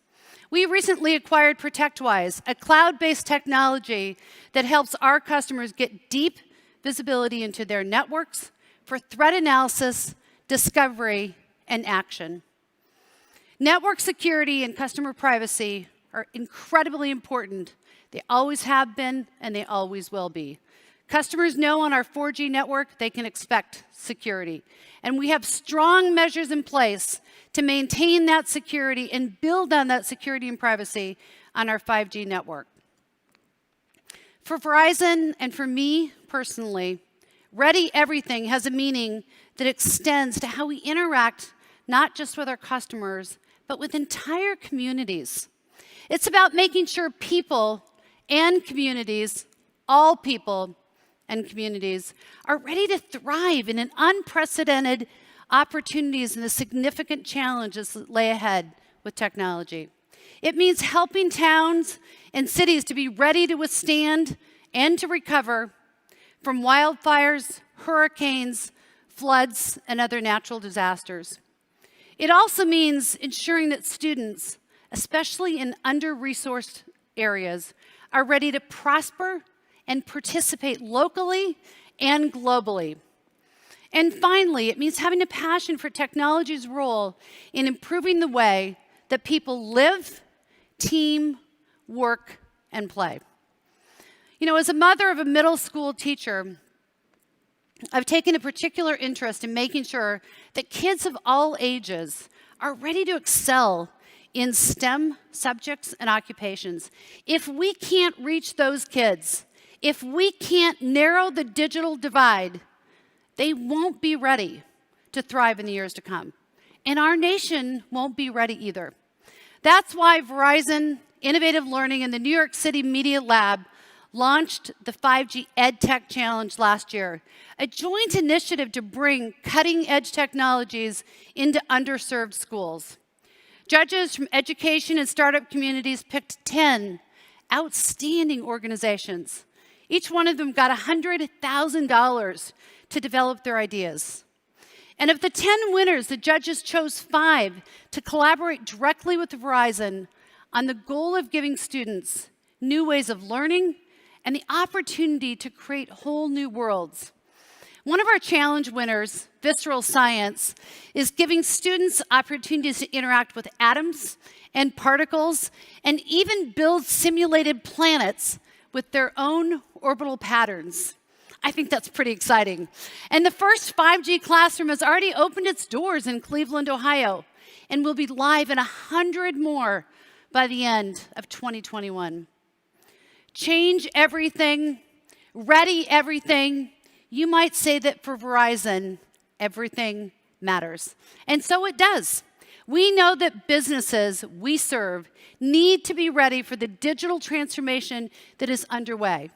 We recently acquired ProtectWise, a cloud-based technology that helps our customers get deep visibility into their networks for threat analysis, discovery, and action. Network security and customer privacy are incredibly important. They always have been, and they always will be. Customers know on our 4G network they can expect security. And we have strong measures in place to maintain that security and build on that security and privacy on our 5G network. For Verizon and for me personally, Ready Everything has a meaning that extends to how we interact not just with our customers, but with entire communities. It's about making sure people and communities, all people and communities, are ready to thrive in an unprecedented opportunities and the significant challenges that lay ahead with technology. It means helping towns and cities to be ready to withstand and to recover from wildfires, hurricanes, floods, and other natural disasters. It also means ensuring that students, especially in under-resourced areas, are ready to prosper and participate locally and globally. And finally, it means having a passion for technology's role in improving the way that people live, team, work, and play. You know, as a mother of a middle school teacher, I've taken a particular interest in making sure that kids of all ages are ready to excel in STEM subjects and occupations. If we can't reach those kids, if we can't narrow the digital divide, they won't be ready to thrive in the years to come. And our nation won't be ready either. That's why Verizon Innovative Learning and the New York City Media Lab launched the 5G EdTech Challenge last year, a joint initiative to bring cutting-edge technologies into underserved schools. Judges from education and startup communities picked 10 outstanding organizations. Each one of them got $100,000 to develop their ideas. And of the 10 winners, the judges chose 5 to collaborate directly with Verizon on the goal of giving students new ways of learning and the opportunity to create whole new worlds. One of our challenge winners, Visceral Science, is giving students opportunities to interact with atoms and particles and even build simulated planets with their own orbital patterns. I think that's pretty exciting. And the first 5G classroom has already opened its doors in Cleveland, Ohio, and will be live in 100 more by the end of 2021. Change everything, ready everything. You might say that for Verizon, everything matters. And so it does. We know that businesses we serve need to be ready for the digital transformation that is underway.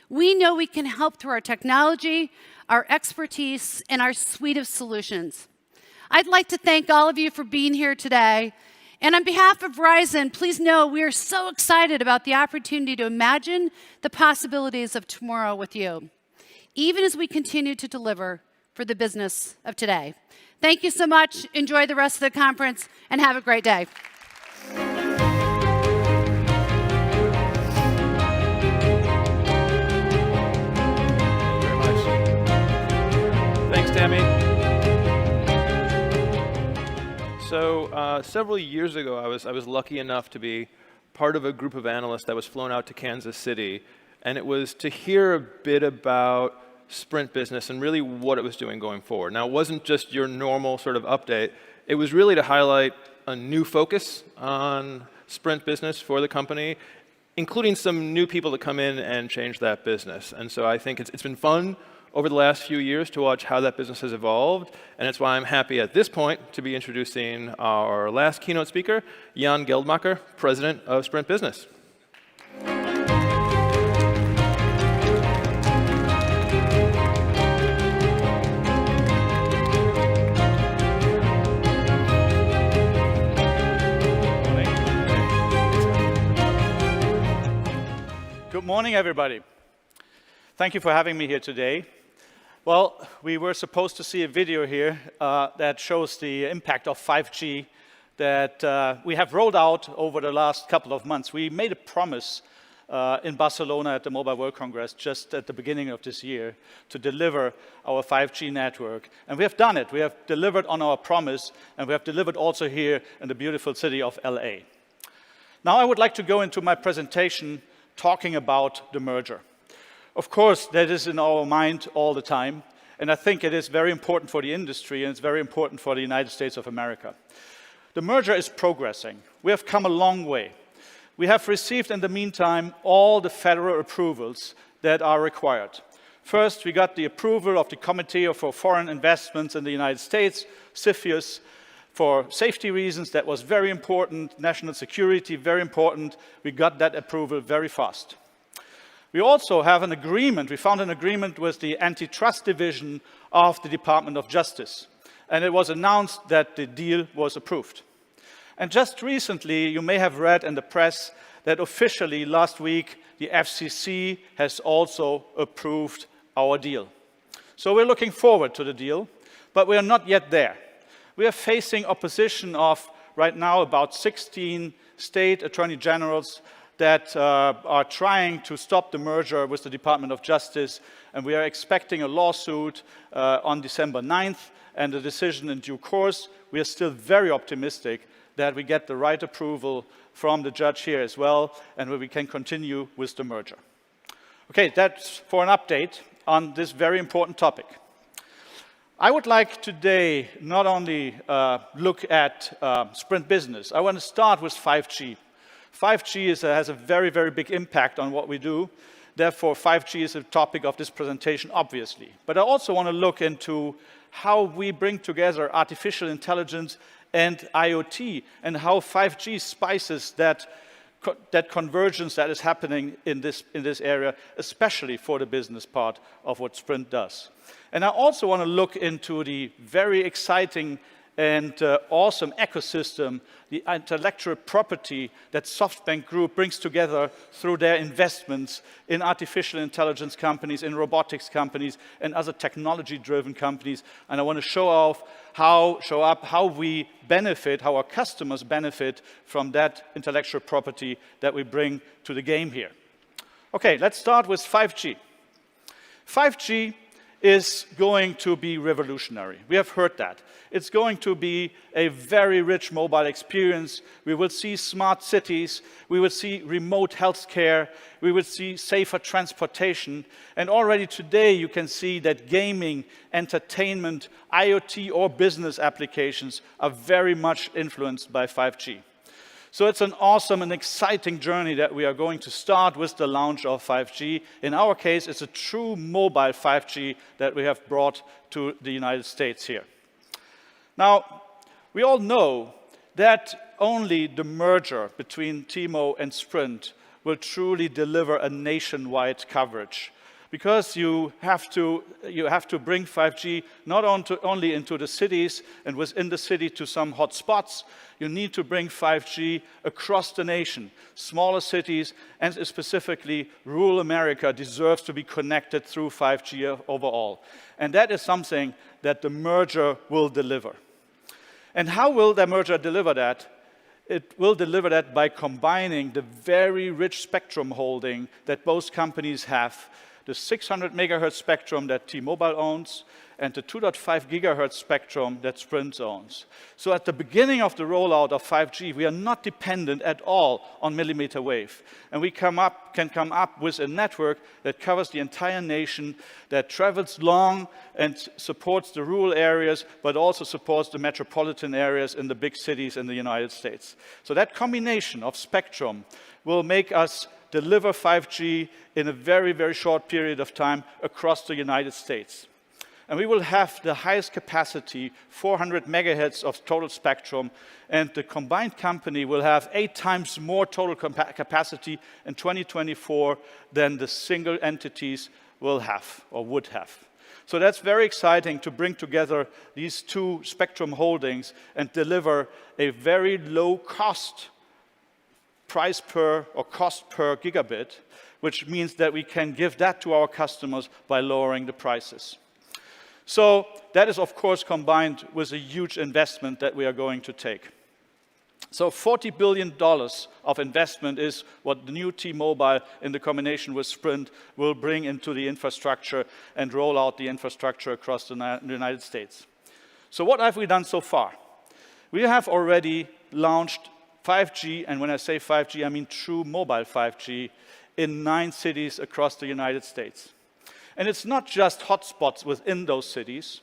We know we can help through our technology, our expertise, and our suite of solutions. I'd like to thank all of you for being here today. And on behalf of Verizon, please know we are so excited about the opportunity to imagine the possibilities of tomorrow with you, even as we continue to deliver for the business of today. Thank you so much. Enjoy the rest of the conference, and have a great day. Thanks, Tammy. So several years ago, I was lucky enough to be part of a group of analysts that was flown out to Kansas City, and it was to hear a bit about Sprint Business and really what it was doing going forward. Now, it wasn't just your normal sort of update. It was really to highlight a new focus on Sprint Business for the company, including some new people to come in and change that business. And so I think it's been fun over the last few years to watch how that business has evolved, and it's why I'm happy at this point to be introducing our last keynote speaker, Jan Geldmacher, President of Sprint Business. Good morning, everybody. Thank you for having me here today. Well, we were supposed to see a video here that shows the impact of 5G that we have rolled out over the last couple of months. We made a promise in Barcelona at the Mobile World Congress just at the beginning of this year to deliver our 5G network. And we have done it. We have delivered on our promise, and we have delivered also here in the beautiful city of LA. Now I would like to go into my presentation talking about the merger. Of course, that is in our mind all the time, and I think it is very important for the industry, and it's very important for the United States of America. The merger is progressing. We have come a long way. We have received, in the meantime, all the federal approvals that are required. First, we got the approval of the Committee for Foreign Investments in the United States, CFIUS, for safety reasons. That was very important. National security, very important. We got that approval very fast. We also have an agreement. We found an agreement with the Antitrust Division of the Department of Justice. And it was announced that the deal was approved. And just recently, you may have read in the press that officially last week, the FCC has also approved our deal. So we're looking forward to the deal, but we are not yet there. We are facing opposition of, right now, about 16 state attorney generals that are trying to stop the merger with the Department of Justice, and we are expecting a lawsuit on December 9th and a decision in due course. We are still very optimistic that we get the right approval from the judge here as well, and we can continue with the merger. Okay, that's for an update on this very important topic. I would like today not only look at Sprint business. I want to start with 5G. 5G has a very, very big impact on what we do. Therefore, 5G is a topic of this presentation, obviously. But I also want to look into how we bring together artificial intelligence and IoT, and how 5G spices that convergence that is happening in this area, especially for the business part of what Sprint does. And I also want to look into the very exciting and awesome ecosystem, the intellectual property that SoftBank Group brings together through their investments in artificial intelligence companies, in robotics companies, and other technology-driven companies. And I want to show up how we benefit, how our customers benefit from that intellectual property that we bring to the game here. Okay, let's start with 5G. 5G is going to be revolutionary. We have heard that. It's going to be a very rich mobile experience. We will see smart cities. We will see remote healthcare. We will see safer transportation. And already today, you can see that gaming, entertainment, IoT, or business applications are very much influenced by 5G. So it's an awesome and exciting journey that we are going to start with the launch of 5G. In our case, it's a true mobile 5G that we have brought to the United States here. Now, we all know that only the merger between T-Mo and Sprint will truly deliver a nationwide coverage. Because you have to bring 5G not only into the cities and within the city to some hot spots, you need to bring 5G across the nation. Smaller cities and specifically rural America deserves to be connected through 5G overall. And that is something that the merger will deliver. And how will the merger deliver that? It will deliver that by combining the very rich spectrum holding that both companies have, the 600 megahertz spectrum that T-Mobile owns, and the 2.5 gigahertz spectrum that Sprint owns. So at the beginning of the rollout of 5G, we are not dependent at all on millimeter wave. And we can come up with a network that covers the entire nation, that travels long and supports the rural areas, but also supports the metropolitan areas in the big cities in the United States. So that combination of spectrum will make us deliver 5G in a very, very short period of time across the United States. And we will have the highest capacity, 400 megahertz of total spectrum, and the combined company will have 8 times more total capacity in 2024 than the single entities will have or would have. So that's very exciting to bring together these two spectrum holdings and deliver a very low cost price per or cost per gigabit which means that we can give that to our customers by lowering the prices. So that is, of course, combined with a huge investment that we are going to take. So $40 billion of investment is what the new T-Mobile, in the combination with Sprint, will bring into the infrastructure and roll out the infrastructure across the United States. So what have we done so far? We have already launched 5G, and when I say 5G, I mean true mobile 5G, in 9 cities across the United States. And it's not just hotspots within those cities,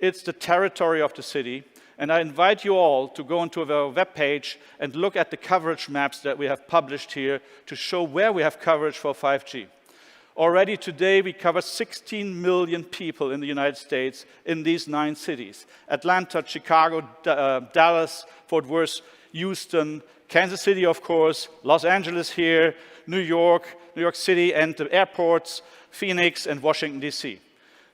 it's the territory of the city. And I invite you all to go onto our webpage and look at the coverage maps that we have published here to show where we have coverage for 5G. Already today, we cover 16 million people in the United States in these 9 cities: Atlanta, Chicago, Dallas, Fort Worth, Houston, Kansas City, of course, Los Angeles here, New York City, and the airports, Phoenix and Washington, D.C.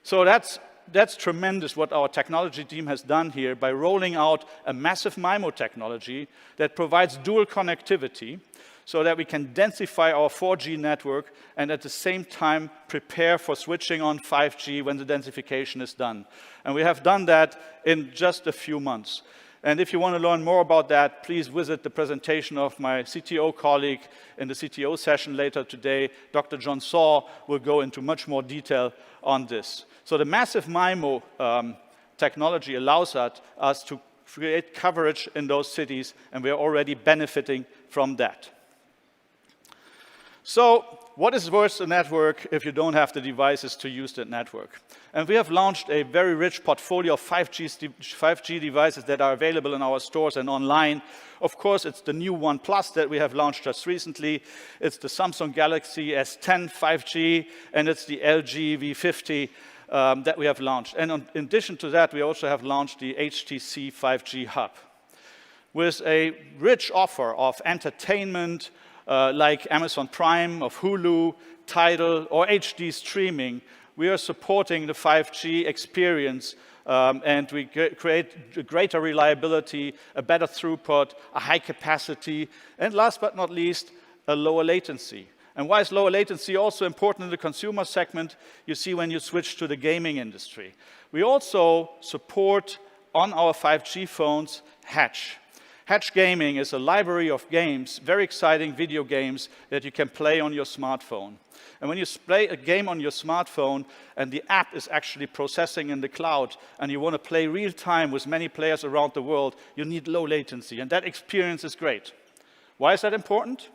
So that's tremendous what our technology team has done here by rolling out a massive MIMO technology that provides dual connectivity so that we can densify our 4G network and at the same time prepare for switching on 5G when the densification is done. And we have done that in just a few months. And if you want to learn more about that, please visit the presentation of my CTO colleague in the CTO session later today. Dr. John Saw will go into much more detail on this. So the massive MIMO technology allows us to create coverage in those cities, and we are already benefiting from that. So what is worth a network if you don't have the devices to use that network? And we have launched a very rich portfolio of 5G devices that are available in our stores and online. Of course, it's the new One Plus that we have launched just recently. It's the Samsung Galaxy S10 5G, and it's the LG V50 that we have launched. And in addition to that, we also have launched the HTC 5G Hub with a rich offer of entertainment, like Amazon Prime, of Hulu, Tidal, or HD streaming. We are supporting the 5G experience, and we create greater reliability, a better throughput, a high capacity, and last but not least, a lower latency. And why is lower latency also important in the consumer segment? You see when you switch to the gaming industry. We also support on our 5G phones Hatch. Hatch Gaming is a library of games, very exciting video games that you can play on your smartphone. And when you play a game on your smartphone and the app is actually processing in the cloud and you want to play real time with many players around the world, you need low latency, and that experience is great. Why is that important?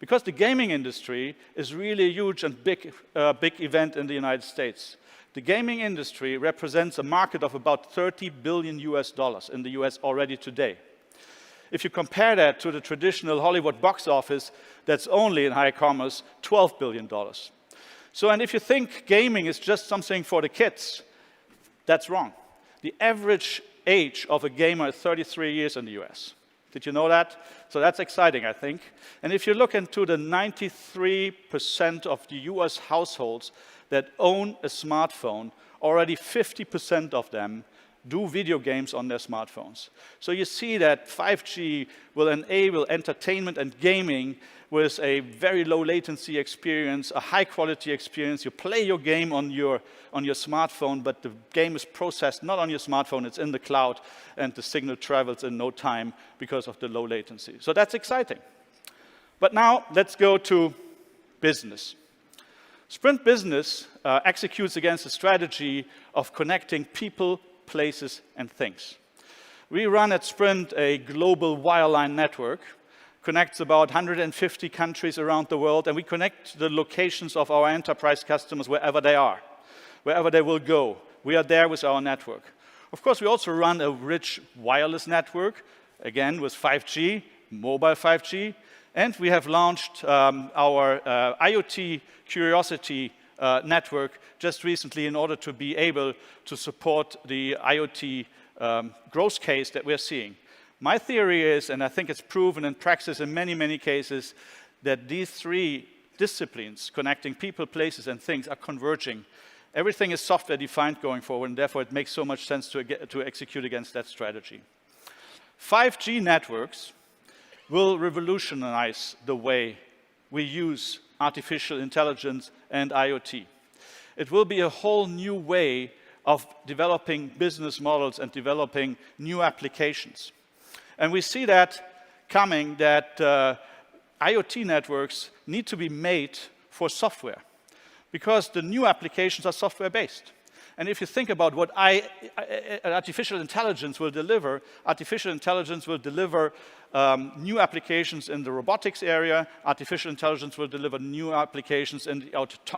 Because the gaming industry is really a huge and big event in the United States. The gaming industry represents a market of about $30 billion in the US already today. If you compare that to the traditional Hollywood box office, that's only in high commerce $12 billion. So, and if you think gaming is just something for the kids, that's wrong. The average age of a gamer is 33 years in the US. Did you know that? So that's exciting, I think. And if you look into the 93% of the US households that own a smartphone, already 50% of them do video games on their smartphones. So you see that 5G will enable entertainment and gaming with a very low latency experience, a high quality experience. You play your game on your smartphone, but the game is processed not on your smartphone, it's in the cloud, and the signal travels in no time because of the low latency. So that's exciting. But now let's go to business. Sprint Business executes against a strategy of connecting people, places, and things. We run at Sprint a global wireline network, connects about 150 countries around the world, and we connect the locations of our enterprise customers wherever they are, wherever they will go. We are there with our network. Of course, we also run a rich wireless network, again with 5G, mobile 5G, and we have launched our IoT Curiosity network just recently in order to be able to support the IoT growth case that we're seeing. My theory is, and I think it's proven in practice in many, many cases, that these three disciplines, connecting people, places, and things, are converging. Everything is software-defined going forward, and therefore it makes so much sense to execute against that strategy. 5G networks will revolutionize the way we use artificial intelligence, and IoT. It will be a whole new way of developing business models and developing new applications. And we see that coming, that IoT networks need to be made for software, because the new applications are software-based. And if you think about what artificial intelligence will deliver new applications in the robotics area. Artificial intelligence will deliver new applications in the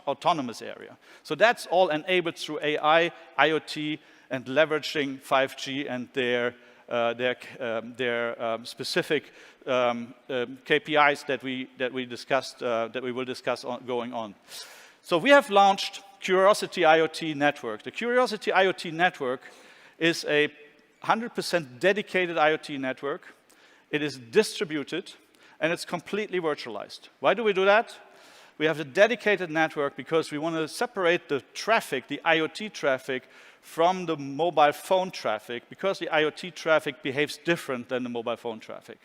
autonomous area. So that's all enabled through AI, IoT, and leveraging 5G and their specific KPIs that we will discuss going on. So we have launched Curiosity IoT Network. The Curiosity IoT Network is a 100% dedicated IoT network. It is distributed, and it's completely virtualized. Why do we do that? We have a dedicated network because we want to separate the traffic, the IoT traffic, from the mobile phone traffic, because the IoT traffic behaves different than the mobile phone traffic.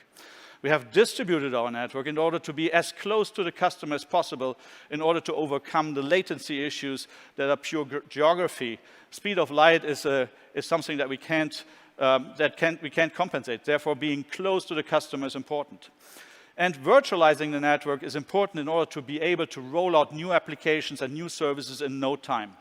We have distributed our network in order to be as close to the customer as possible, in order to overcome the latency issues that are pure geography. Speed of light is something that we can't compensate. Therefore, being close to the customer is important. And virtualizing the network is important in order to be able to roll out new applications and new services in no time.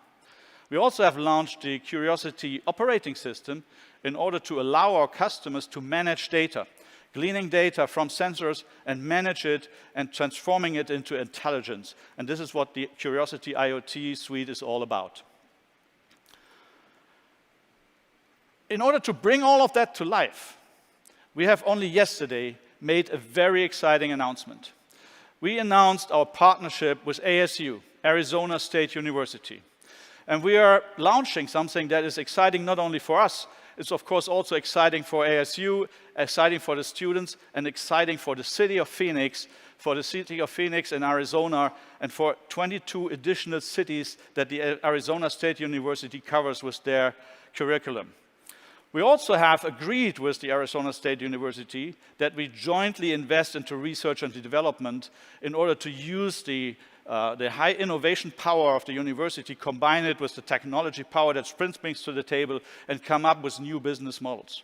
We also have launched the Curiosity operating system in order to allow our customers to manage data, gleaning data from sensors and manage it and transforming it into intelligence. And this is what the Curiosity IoT suite is all about. In order to bring all of that to life, we have only yesterday made a very exciting announcement. We announced our partnership with ASU, Arizona State University. And we are launching something that is exciting not only for us, it's of course also exciting for ASU, exciting for the students, and exciting for the city of Phoenix, in Arizona, and for 22 additional cities that the Arizona State University covers with their curriculum. We also have agreed with the Arizona State University that we jointly invest into research and development in order to use the high innovation power of the university, combine it with the technology power that Sprint brings to the table, and come up with new business models.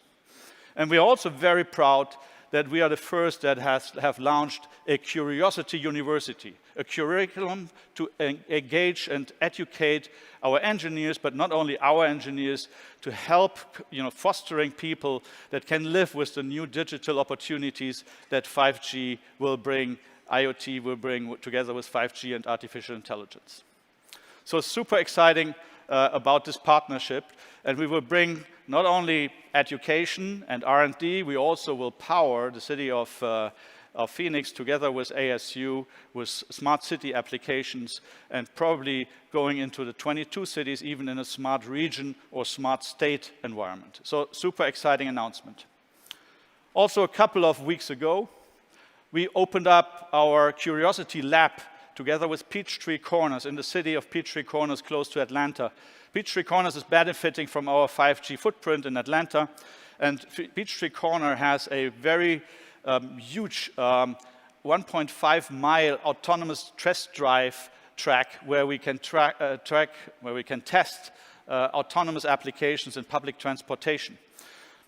And we are also very proud that we are the first that have launched a Curiosity University, a curriculum to engage and educate our engineers, but not only our engineers, to help fostering people that can live with the new digital opportunities that 5G will bring, IoT will bring together with 5G and artificial intelligence. So super exciting about this partnership, and we will bring not only education and R&D, we also will power the city of Phoenix together with ASU with smart city applications, and probably going into the 22 cities even in a smart region or smart state environment. So super exciting announcement. Also a couple of weeks ago, we opened up our Curiosity Lab together with Peachtree Corners in the city of Peachtree Corners close to Atlanta. Peachtree Corners is benefiting from our 5G footprint in Atlanta, and Peachtree Corner has a very huge 1.5-mile autonomous test drive track where we can test autonomous applications in public transportation.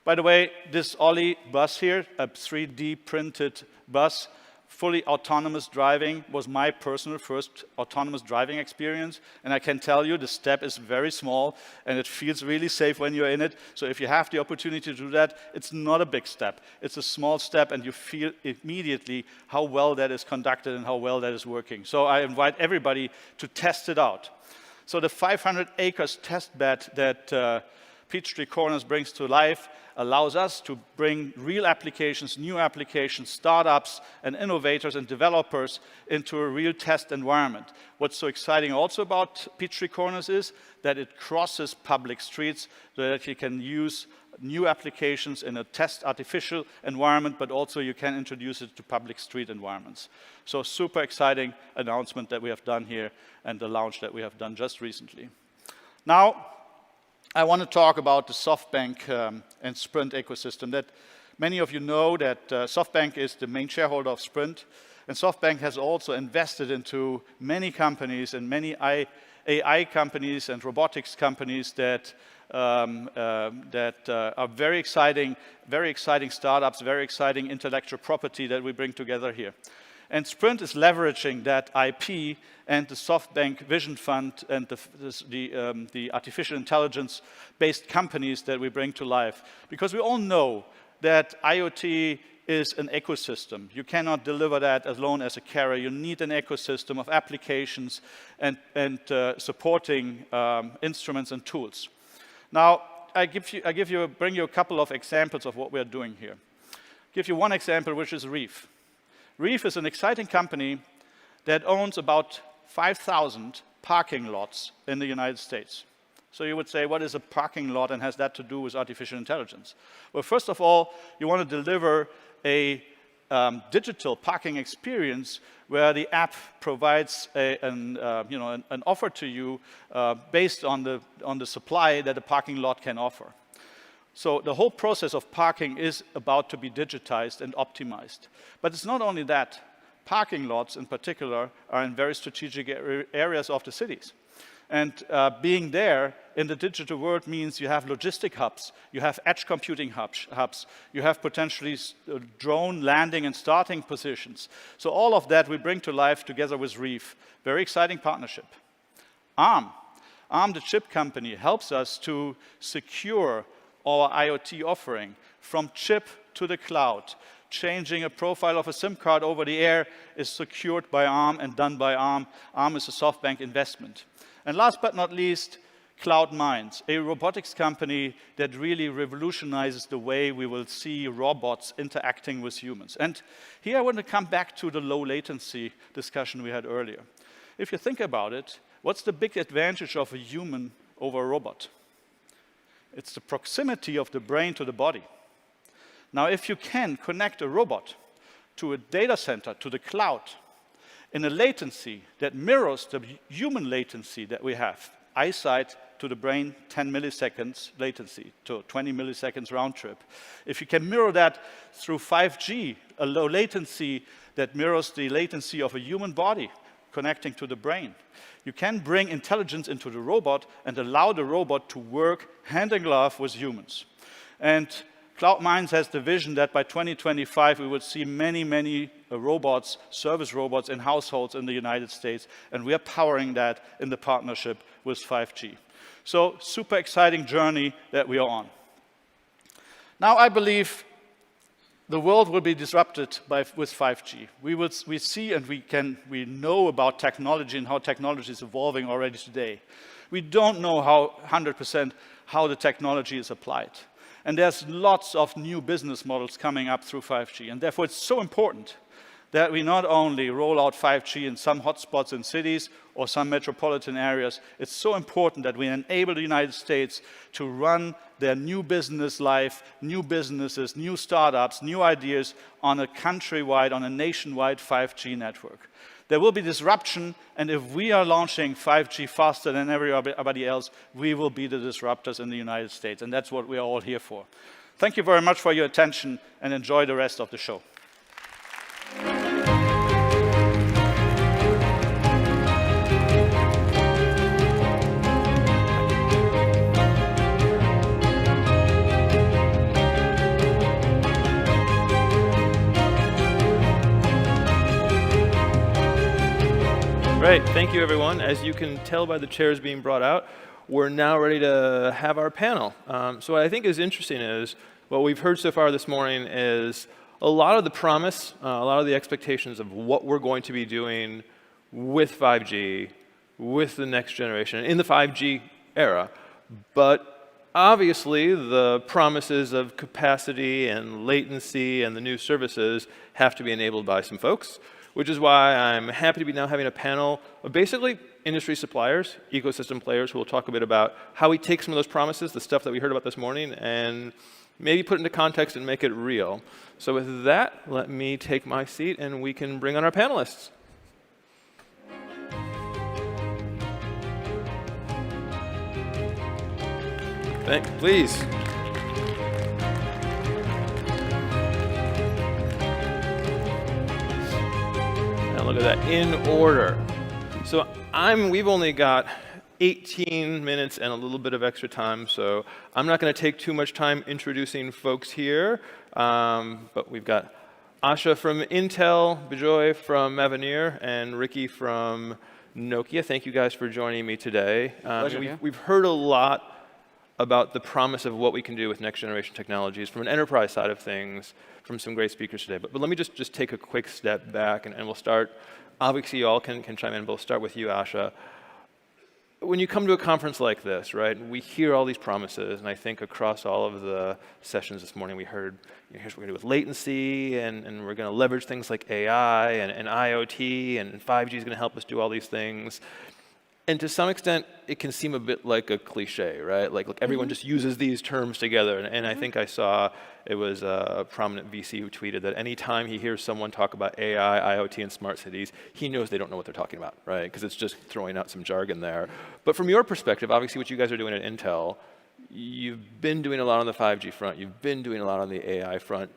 By the way, this Ollie bus here, a 3D printed bus, fully autonomous driving, was my personal first autonomous driving experience. And I can tell you the step is very small and it feels really safe when you're in it. So if you have the opportunity to do that, it's not a big step. It's a small step and you feel immediately how well that is conducted and how well that is working. So I invite everybody to test it out. So the 500 acres test bed that Peachtree Corners brings to life allows us to bring real applications, new applications, startups and innovators and developers into a real test environment. What's so exciting also about Peachtree Corners is that it crosses public streets so that you can use new applications in a test artificial environment, but also you can introduce it to public street environments. So super exciting announcement that we have done here and the launch that we have done just recently. Now, I want to talk about the SoftBank and Sprint ecosystem. That many of you know that SoftBank is the main shareholder of Sprint, And SoftBank has also invested into many companies and many AI companies and robotics companies that are very exciting startups, very exciting intellectual property that we bring together here. And Sprint is leveraging that IP and the SoftBank Vision Fund and the artificial intelligence-based companies that we bring to life. Because we all know that IoT is an ecosystem. You cannot deliver that alone as a carrier. You need an ecosystem of applications and supporting instruments and tools. Now, bring you a couple of examples of what we are doing here. Give you one example, which is Reef. Reef is an exciting company that owns about 5,000 parking lots in the United States. So you would say, what is a parking lot and has that to do with artificial intelligence? Well, first of all, you want to deliver a digital parking experience where the app provides an offer to you based on the supply that a parking lot can offer. So the whole process of parking is about to be digitized and optimized. But it's not only that. Parking lots, in particular, are in very strategic areas of the cities. And being there in the digital world means you have logistic hubs, you have edge computing hubs, you have potentially drone landing and starting positions. So all of that we bring to life together with Reef. Very exciting partnership. ARM, the chip company, helps us to secure our IoT offering from chip to the cloud. Changing a profile of a SIM card over the air is secured by ARM and done by ARM. ARM is a SoftBank investment. And last but not least, Cloud Minds, a robotics company that really revolutionizes the way we will see robots interacting with humans. And here I want to come back to the low latency discussion we had earlier. If you think about it, what's the big advantage of a human over a robot? It's the proximity of the brain to the body. Now, if you can connect a robot to a data center, to the cloud, in a latency that mirrors the human latency that we have, eyesight to the brain, 10 milliseconds latency, to 20 milliseconds round trip. If you can mirror that through 5G, a low latency that mirrors the latency of a human body connecting to the brain, you can bring intelligence into the robot and allow the robot to work hand in glove with humans. And Cloud Minds has the vision that by 2025 we will see many, many robots, service robots in households in the United States, and we are powering that in the partnership with 5G. So super exciting journey that we are on. Now I believe the world will be disrupted with 5G. We see and we know about technology and how technology is evolving already today. We don't know 100% how the technology is applied. And there's lots of new business models coming up through 5G. And therefore, it's so important that we not only roll out 5G in some hotspots in cities or some metropolitan areas. It's so important that we enable the United States to run their new business life, new businesses, new startups, new ideas on a countrywide, on a nationwide 5G network. There will be disruption, and if we are launching 5G faster than everybody else, we will be the disruptors in the United States, and that's what we are all here for. Thank you very much for your attention, and enjoy the rest of the show. Great, thank you everyone. As you can tell by the chairs being brought out, we're now ready to have our panel. So what I think is interesting is, what we've heard so far this morning is a lot of the promise, a lot of the expectations of what we're going to be doing with 5G, with the next generation, in the 5G era. But obviously, the promises of capacity and latency and the new services have to be enabled by some folks, which is why I'm happy to be now having a panel of basically industry suppliers, ecosystem players, who will talk a bit about how we take some of those promises, the stuff that we heard about this morning, and maybe put it into context and make it real. So with that, let me take my seat and we can bring on our panelists. Please. Look at that, in order. So we've only got 18 minutes and a little bit of extra time, so I'm not going to take too much time introducing folks here, but we've got Asha from Intel, Bijoy from Avenir, and Ricky from Nokia. Thank you guys for joining me today. We've heard a lot about the promise of what we can do with next generation technologies from an enterprise side of things from some great speakers today. But let me just take a quick step back, and we'll start. Obviously, you all can chime in, but we'll start with you, Asha. When you come to a conference like this, right, we hear all these promises, and I think across all of the sessions this morning we heard, here's what we're going to do with latency, and we're going to leverage things like AI and IoT, and 5G is going to help us do all these things. And to some extent, it can seem a bit like a cliche, right? Like everyone just uses these terms together. And I think I saw it was a prominent VC who tweeted that anytime he hears someone talk about AI, IoT, and smart cities, he knows they don't know what they're talking about, right? Because it's just throwing out some jargon there. But from your perspective, obviously what you guys are doing at Intel, you've been doing a lot on the 5G front. You've been doing a lot on the AI front.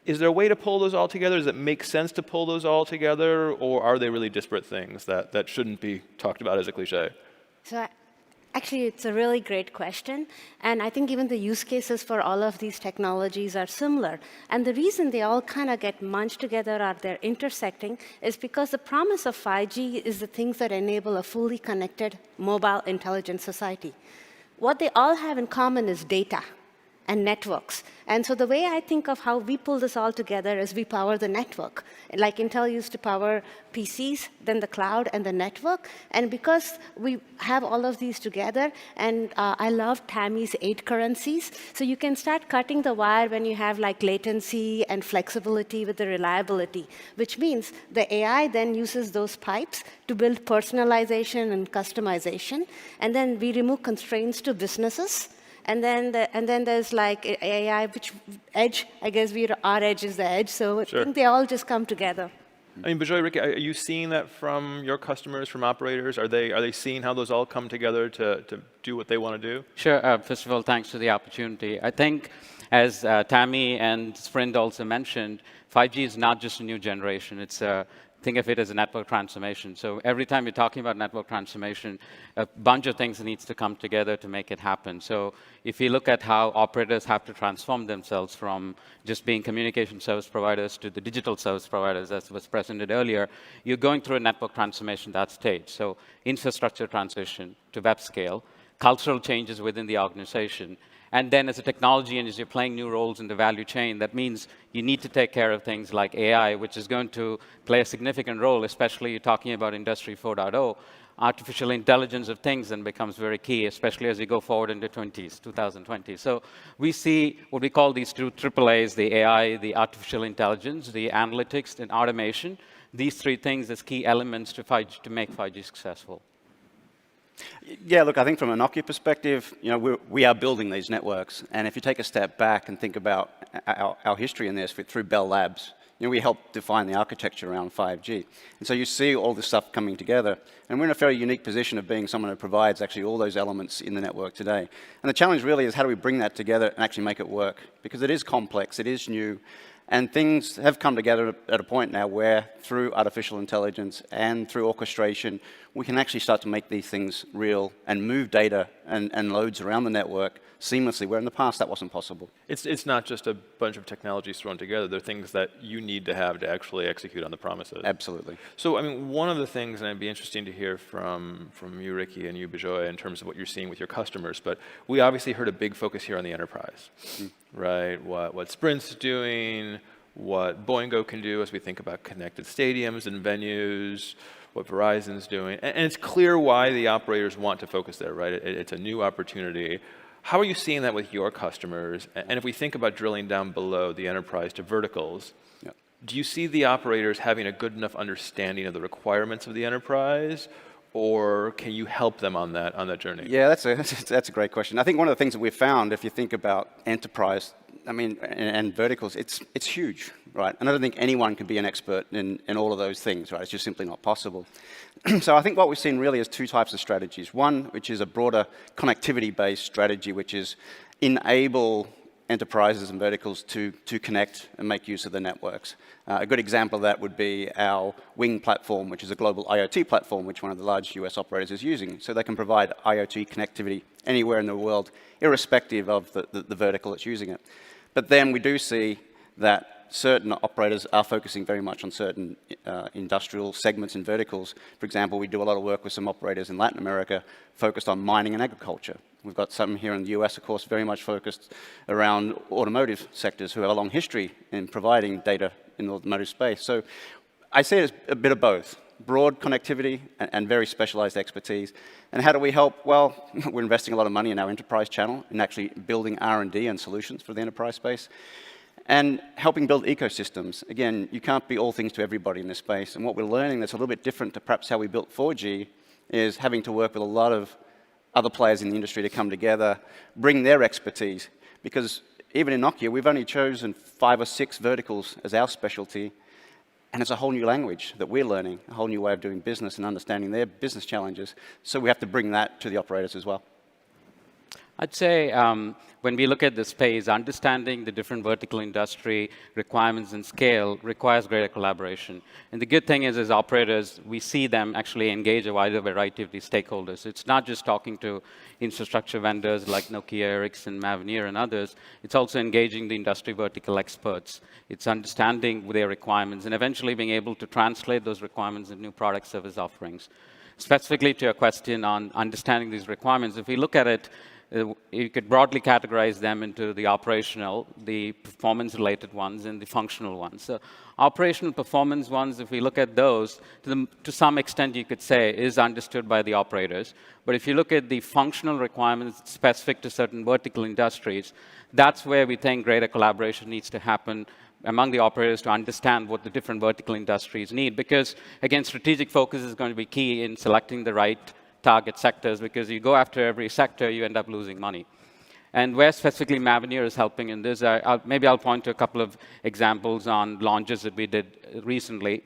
Is there a way to pull those all together? Does it make sense to pull those all together, or are they really disparate things that shouldn't be talked about as a cliche? So actually, it's a really great question. And I think even the use cases for all of these technologies are similar. And the reason they all kind of get munched together or they're intersecting is because the promise of 5G is the things that enable a fully connected, mobile, intelligent society. What they all have in common is data and networks. And so the way I think of how we pull this all together is we power the network. Like Intel used to power PCs, then the cloud, and the network. And because we have all of these together, and I love Tammy's 8 currencies, so you can start cutting the wire when you have like latency and flexibility with the reliability, which means the AI then uses those pipes to build personalization and customization. And then we remove constraints to businesses. And then there's like AI, which edge, I guess our edge is the edge. So I think they all just come together. I mean, Bijoy, Ricky, are you seeing that from your customers, from operators? Are they seeing how those all come together to do what they want to do? Sure. First of all, thanks for the opportunity. I think, as Tammy and Sprint also mentioned, 5G is not just a new generation. It's think of it as a network transformation. So every time you're talking about network transformation, a bunch of things needs to come together to make it happen. So if you look at how operators have to transform themselves from just being communication service providers to the digital service providers, as was presented earlier, you're going through a network transformation at that stage. So infrastructure transition to web scale, cultural changes within the organization, and then as a technology and as you're playing new roles in the value chain, that means you need to take care of things like AI, which is going to play a significant role, especially you're talking about Industry 4.0. Artificial intelligence of things then becomes very key, especially as we go forward into 2020. So we see what we call these two AAAs, the AI, the artificial intelligence, the analytics, and automation. These three things as key elements to make 5G successful. Yeah, look, I think from a Nokia perspective, we are building these networks. And if you take a step back and think about our history in this through Bell Labs, we helped define the architecture around 5G. And so you see all this stuff coming together. And we're in a very unique position of being someone who provides actually all those elements in the network today. And the challenge really is how do we bring that together and actually make it work? Because it is complex, it is new. And things have come together at a point now where, through artificial intelligence and through orchestration, we can actually start to make these things real and move data and loads around the network seamlessly, where in the past that wasn't possible. It's not just a bunch of technologies thrown together. They're things that you need to have to actually execute on the promises. Absolutely. So, I mean, one of the things, and it'd be interesting to hear from you, Ricky, and you, Bijoy, in terms of what you're seeing with your customers, but we obviously heard a big focus here on the enterprise, right? What Sprint's doing, what Boingo can do as we think about connected stadiums and venues, what Verizon's doing. And it's clear why the operators want to focus there, right? It's a new opportunity. How are you seeing that with your customers? And if we think about drilling down below the enterprise to verticals, do you see the operators having a good enough understanding of the requirements of the enterprise, or can you help them on that journey? Yeah, that's a great question. I think one of the things that we've found, if you think about enterprise, and verticals, it's huge, right? And I don't think anyone can be an expert in all of those things, right? It's just simply not possible. So I think what we've seen really is two types of strategies. One, which is a broader connectivity-based strategy, which is enable enterprises and verticals to connect and make use of the networks. A good example of that would be our Wing platform, which is a global IoT platform, which one of the large US operators is using. So they can provide IoT connectivity anywhere in the world, irrespective of the vertical that's using it. But then we do see that certain operators are focusing very much on certain industrial segments and verticals. For example, we do a lot of work with some operators in Latin America focused on mining and agriculture. We've got some here in the US, of course, very much focused around automotive sectors who have a long history in providing data in the automotive space. So I see it as a bit of both, broad connectivity and very specialized expertise. And how do we help? Well, we're investing a lot of money in our enterprise channel in actually building R&D and solutions for the enterprise space. And helping build ecosystems. Again, you can't be all things to everybody in this space. And what we're learning that's a little bit different to perhaps how we built 4G is having to work with a lot of other players in the industry to come together, bring their expertise. Because even in Nokia, we've only chosen 5 or 6 verticals as our specialty. And it's a whole new language that we're learning, a whole new way of doing business and understanding their business challenges. So we have to bring that to the operators as well. I'd say when we look at the space, understanding the different vertical industry requirements and scale requires greater collaboration. And the good thing is, as operators, we see them actually engage a wider variety of these stakeholders. It's not just talking to infrastructure vendors like Nokia, Ericsson, Mavenir, and others. It's also engaging the industry vertical experts. It's understanding their requirements and eventually being able to translate those requirements into new product service offerings. Specifically to your question on understanding these requirements, if we look at it, you could broadly categorize them into the operational, the performance-related ones, and the functional ones. So operational performance ones, if we look at those, to some extent you could say is understood by the operators. But if you look at the functional requirements specific to certain vertical industries, that's where we think greater collaboration needs to happen among the operators to understand what the different vertical industries need. Because, again, strategic focus is going to be key in selecting the right target sectors, because you go after every sector, you end up losing money. And where specifically Mavenir is helping in this, maybe I'll point to a couple of examples on launches that we did recently.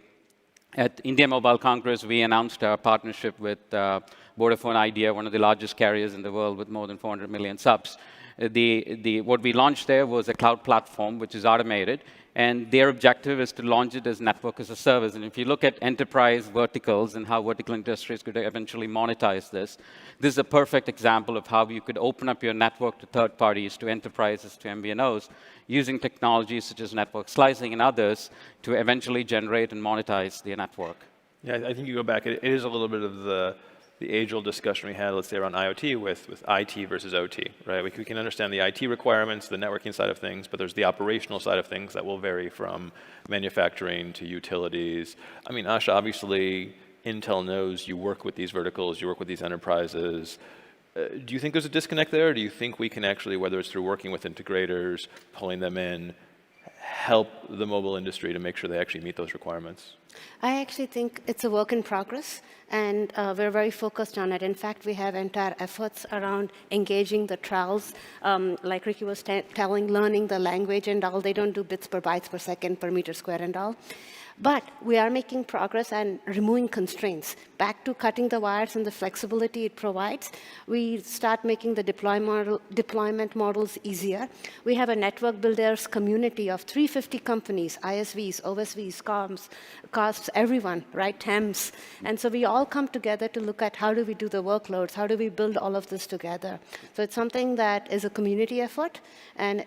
At India Mobile Congress, we announced our partnership with Vodafone Idea, one of the largest carriers in the world with more than 400 million subs. What we launched there was a cloud platform, which is automated, and their objective is to launch it as network as a service. And if you look at enterprise verticals and how vertical industries could eventually monetize this, this is a perfect example of how you could open up your network to third parties, to enterprises, to MVNOs, using technologies such as network slicing and others to eventually generate and monetize the network. Yeah, I think you go back, it is a little bit of the age-old discussion we had, let's say, around IoT with IT versus OT, right? We can understand the IT requirements, the networking side of things, but there's the operational side of things that will vary from manufacturing to utilities. I mean, Asha, obviously, Intel knows you work with these verticals, you work with these enterprises. Do you think there's a disconnect there? Or do you think we can actually, whether it's through working with integrators, pulling them in, help the mobile industry to make sure they actually meet those requirements? I actually think it's a work in progress, and we're very focused on it. In fact, we have entire efforts around engaging the trials. Like Ricky was telling, learning the language and all. They don't do bits per bytes per second per meter square and all. But we are making progress and removing constraints. Back to cutting the wires and the flexibility it provides, we start making the deployment models easier. We have a network builders community of 350 companies, ISVs, OSVs, COMs, COSPs, everyone, right, TEMS. And so we all come together to look at how do we do the workloads, how do we build all of this together. So it's something that is a community effort, and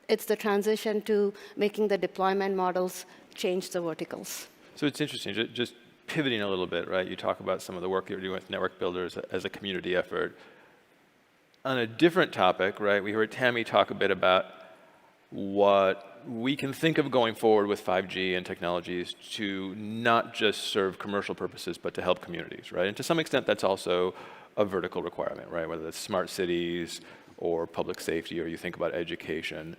it's the transition to making the deployment models change the verticals. So it's interesting, just pivoting a little bit, right? You talk about some of the work you're doing with network builders as a community effort. On a different topic, right, we heard Tammy talk a bit about what we can think of going forward with 5G and technologies to not just serve commercial purposes, but to help communities, right? And to some extent, that's also a vertical requirement, right? Whether it's smart cities or public safety, or you think about education.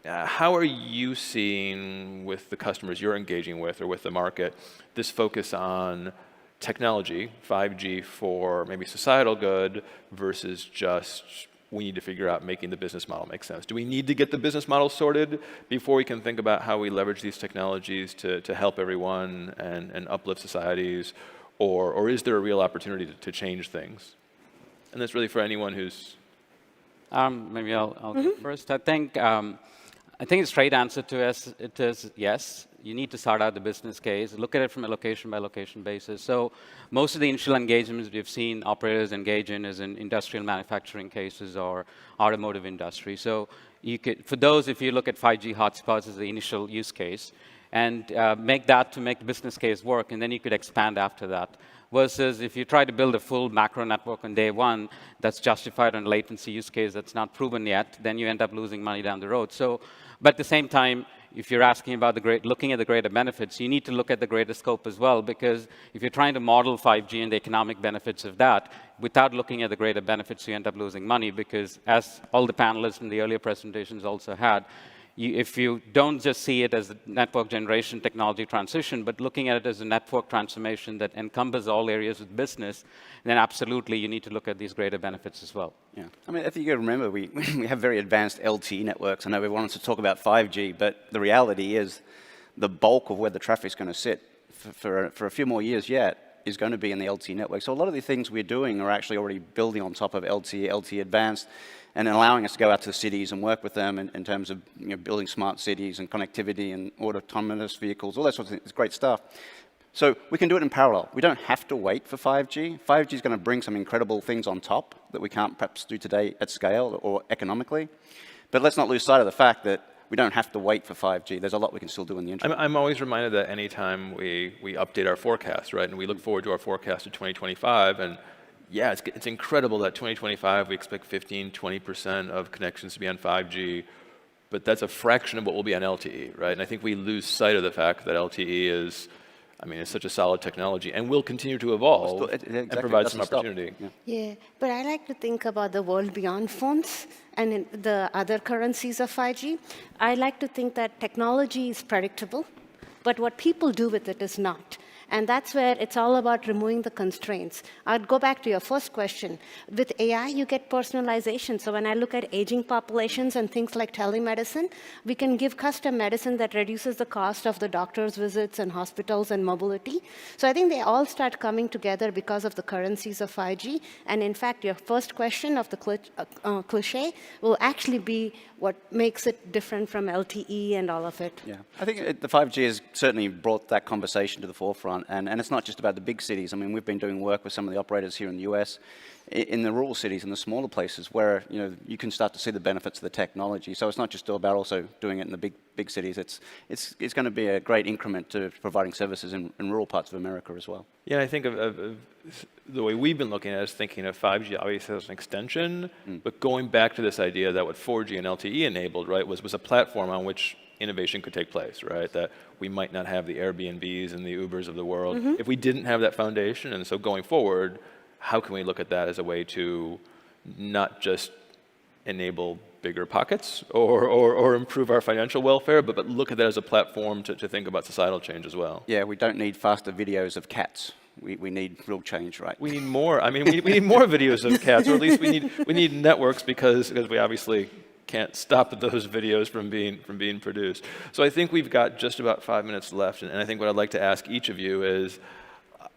How are you seeing with the customers you're engaging with or with the market this focus on technology, 5G for maybe societal good versus just we need to figure out making the business model make sense? Do we need to get the business model sorted before we can think about how we leverage these technologies to help everyone and uplift societies? Or is there a real opportunity to change things? And that's really for anyone who's Maybe I'll go first. I think the straight answer to it is yes. You need to start out the business case, look at it from a location-by-location basis. So most of the initial engagements we've seen operators engage in is in industrial manufacturing cases or automotive industry. So you could, for those, if you look at 5G hotspots as the initial use case, and make the business case work, and then you could expand after that. Versus if you try to build a full macro network on day one that's justified on a latency use case that's not proven yet, then you end up losing money down the road. So, but at the same time, if you're asking about looking at the greater benefits, you need to look at the greater scope as well, because if you're trying to model 5G and the economic benefits of that, without looking at the greater benefits, you end up losing money, because as all the panelists in the earlier presentations also had, if you don't just see it as a network generation technology transition, but looking at it as a network transformation that encompasses all areas of business, then absolutely you need to look at these greater benefits as well. Yeah, I mean, I think you got to remember, we have very advanced LTE networks. I know we wanted to talk about 5G, but the reality is the bulk of where the traffic's going to sit for a few more years yet is going to be in the LTE network. So a lot of the things we're doing are actually already building on top of LTE Advanced, and allowing us to go out to the cities and work with them in terms of building smart cities and connectivity and autonomous vehicles, all that sort of things. It's great stuff. So we can do it in parallel. We don't have to wait for 5G. 5G is going to bring some incredible things on top that we can't perhaps do today at scale or economically. But let's not lose sight of the fact that we don't have to wait for 5G. There's a lot we can still do in the interim. I'm always reminded that anytime we update our forecast, right, and we look forward to our forecast of 2025, and yeah, it's incredible that 2025 we expect 15–20% of connections to be on 5G, but that's a fraction of what will be on LTE, right? And I think we lose sight of the fact that LTE is, I mean, it's such a solid technology and will continue to evolve and provide some opportunity. Yeah, but I like to think about the world beyond phones and in the other currencies of 5G. I like to think that technology is predictable, but what people do with it is not. And that's where it's all about removing the constraints. I'd go back to your first question. With AI, you get personalization. So when I look at aging populations and things like telemedicine, we can give custom medicine that reduces the cost of the doctor's visits and hospitals and mobility. So I think they all start coming together because of the currencies of 5G. And in fact, your first question of the cliche will actually be what makes it different from LTE and all of it. Yeah, I think the 5G has certainly brought that conversation to the forefront. And it's not just about the big cities. I mean, we've been doing work with some of the operators here in the US, in the rural cities, in the smaller places, where you can start to see the benefits of the technology. So it's not just about also doing it in the big cities. It's going to be a great increment to providing services in rural parts of America as well. Yeah, I think of the way we've been looking at it is thinking of 5G obviously as an extension, but going back to this idea that what 4G and LTE enabled, right, was a platform on which innovation could take place, right? That we might not have the Airbnbs and the Ubers of the world if we didn't have that foundation. And so going forward, how can we look at that as a way to not just enable bigger pockets or improve our financial welfare, but look at that as a platform to think about societal change as well? Yeah, we don't need faster videos of cats. We need real change, right? We need more. I mean, we need more videos of cats, or at least we need networks because we obviously can't stop those videos from being produced. So I think we've got just about 5 minutes left, and I think what I'd like to ask each of you is,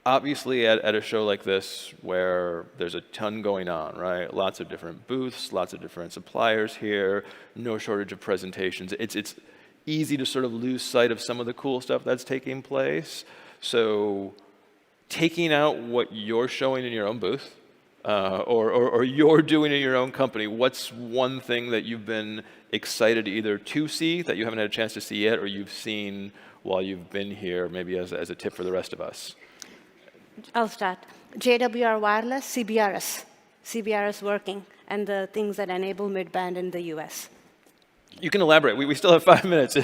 obviously at a show like this where there's a ton going on, right? Lots of different booths, lots of different suppliers here, no shortage of presentations. It's easy to sort of lose sight of some of the cool stuff that's taking place. So taking out what you're showing in your own booth, or you're doing in your own company, what's one thing that you've been excited either to see that you haven't had a chance to see yet, or you've seen while you've been here, maybe as a tip for the rest of us? I'll start. JWR Wireless, CBRS working, and the things that enable mid-band in the US. You can elaborate. We still have 5 minutes.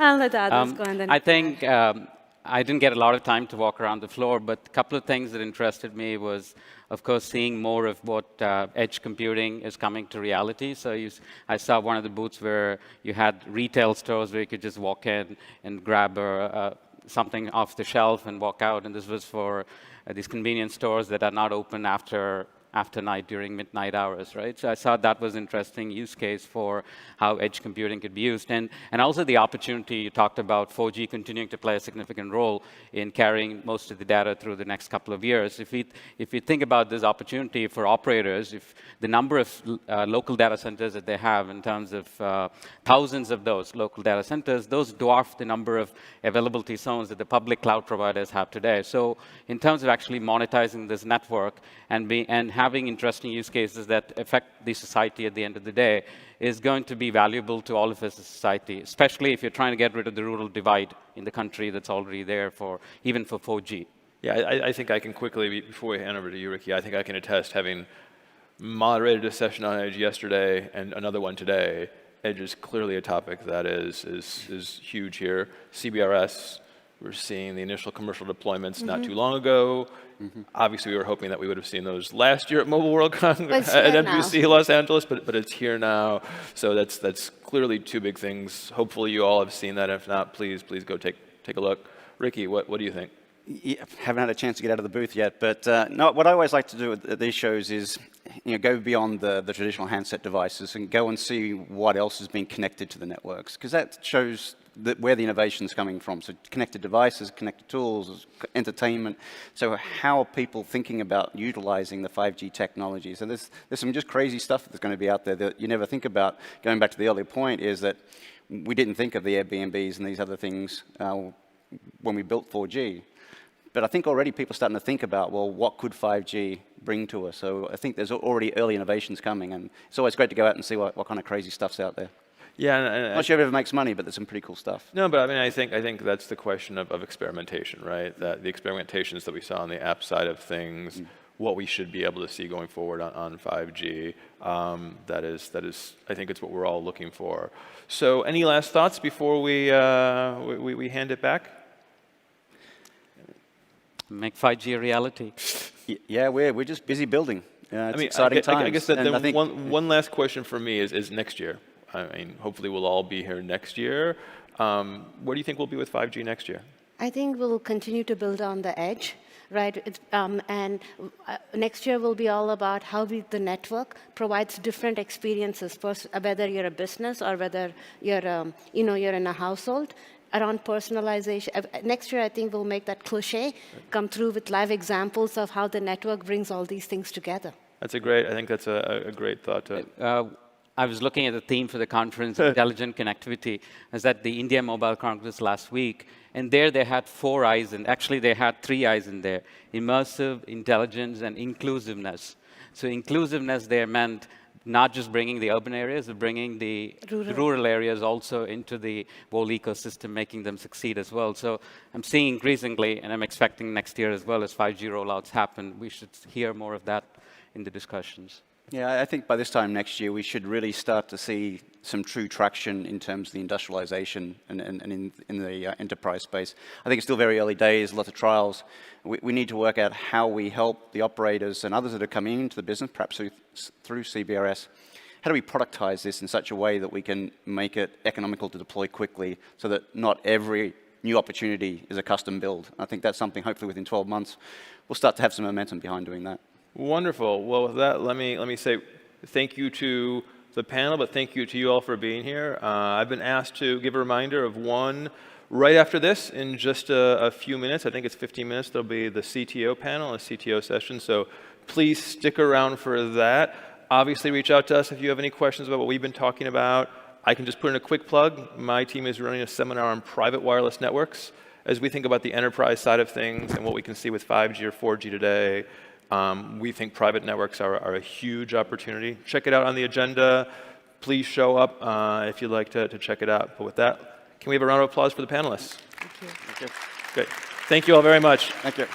I'll let the others go. And then I think I didn't get a lot of time to walk around the floor, but a couple of things that interested me was, of course, seeing more of what edge computing is coming to reality. So I saw one of the booths where you had retail stores where you could just walk in and grab something off the shelf and walk out. And this was for these convenience stores that are not open after after night during midnight hours, right? So I thought that was an interesting use case for how edge computing could be used. And also the opportunity, you talked about 4G continuing to play a significant role in carrying most of the data through the next couple of years. If we think about this opportunity for operators, if the number of local data centers that they have in terms of thousands of those local data centers, those dwarf the number of availability zones that the public cloud providers have today. So in terms of actually monetizing this network and having interesting use cases that affect the society at the end of the day is going to be valuable to all of us as a society, especially if you're trying to get rid of the rural divide in the country that's already there even for 4G. Yeah, I think I can quickly, before we hand over to you, Ricky, I think I can attest, having moderated a session on Edge yesterday and another one today, Edge is clearly a topic that is huge here. CBRS, we're seeing the initial commercial deployments not too long ago. Obviously, we were hoping that we would have seen those last year at Mobile World Congress at MWC Los Angeles, but it's here now. So that's clearly two big things. Hopefully, you all have seen that. If not, please go take a look. Ricky, what do you think? Yeah, haven't had a chance to get out of the booth yet, but no, what I always like to do at these shows is go beyond the traditional handset devices and go and see what else is being connected to the networks, because that shows where the innovation is coming from. So connected devices, connected tools, entertainment. So how are people thinking about utilizing the 5G technology? So there's some just crazy stuff that's going to be out there that you never think about. Going back to the earlier point is that we didn't think of the Airbnbs and these other things when we built 4G. But I think already people are starting to think about, well, what could 5G bring to us? So I think there's already early innovations coming, and it's always great to go out and see what kind of crazy stuff's out there. Yeah, and not sure if it ever makes money, but there's some pretty cool stuff. No, but I mean, I think that's the question of experimentation, right? That the experimentations that we saw on the app side of things, what we should be able to see going forward on 5G, that is, I think it's what we're all looking for. So, any last thoughts before we hand it back? Make 5G a reality. Yeah, we're just busy building. It's exciting times. I guess that one last question for me is next year. I mean, hopefully we'll all be here next year. Where do you think we'll be with 5G next year? I think we'll continue to build on the edge, right? Next year will be all about how the network provides different experiences, whether you're a business or whether you're, you're in a household. Around personalization. Next year, I think we'll make that cliche come through with live examples of how the network brings all these things together. I think that's a great thought. I was looking at the theme for the conference, Intelligent Connectivity. I was at the India Mobile Congress last week, and there they had 4 I's, and actually they had 3 I's in there: immersive, intelligence, and inclusiveness. So inclusiveness there meant not just bringing the urban areas, but bringing the rural areas also into the whole ecosystem, making them succeed as well. So I'm seeing increasingly, and I'm expecting next year as well as 5G rollouts happen, we should hear more of that in the discussions. Yeah, I think by this time next year, we should really start to see some true traction in terms of the industrialization and in the enterprise space. I think it's still very early days, lots of trials. We need to work out how we help the operators and others that are coming into the business, perhaps through CBRS. How do we productize this in such a way that we can make it economical to deploy quickly so that not every new opportunity is a custom build? I think that's something, hopefully within 12 months, we'll start to have some momentum behind doing that. Wonderful. Well, with that, let me say thank you to the panel, but thank you to you all for being here. I've been asked to give a reminder of one right after this in just a few minutes. I think it's 15 minutes. There'll be the CTO panel, a CTO session. So please stick around for that. Obviously, reach out to us if you have any questions about what we've been talking about. I can just put in a quick plug. My team is running a seminar on private wireless networks as we think about the enterprise side of things and what we can see with 5G or 4G today. We think private networks are a huge opportunity. Check it out on the agenda. Please show up if you'd like to check it out. But with that, can we have a round of applause for the panelists? Thank you. Thank you. Great. Thank you all very much. Thank you.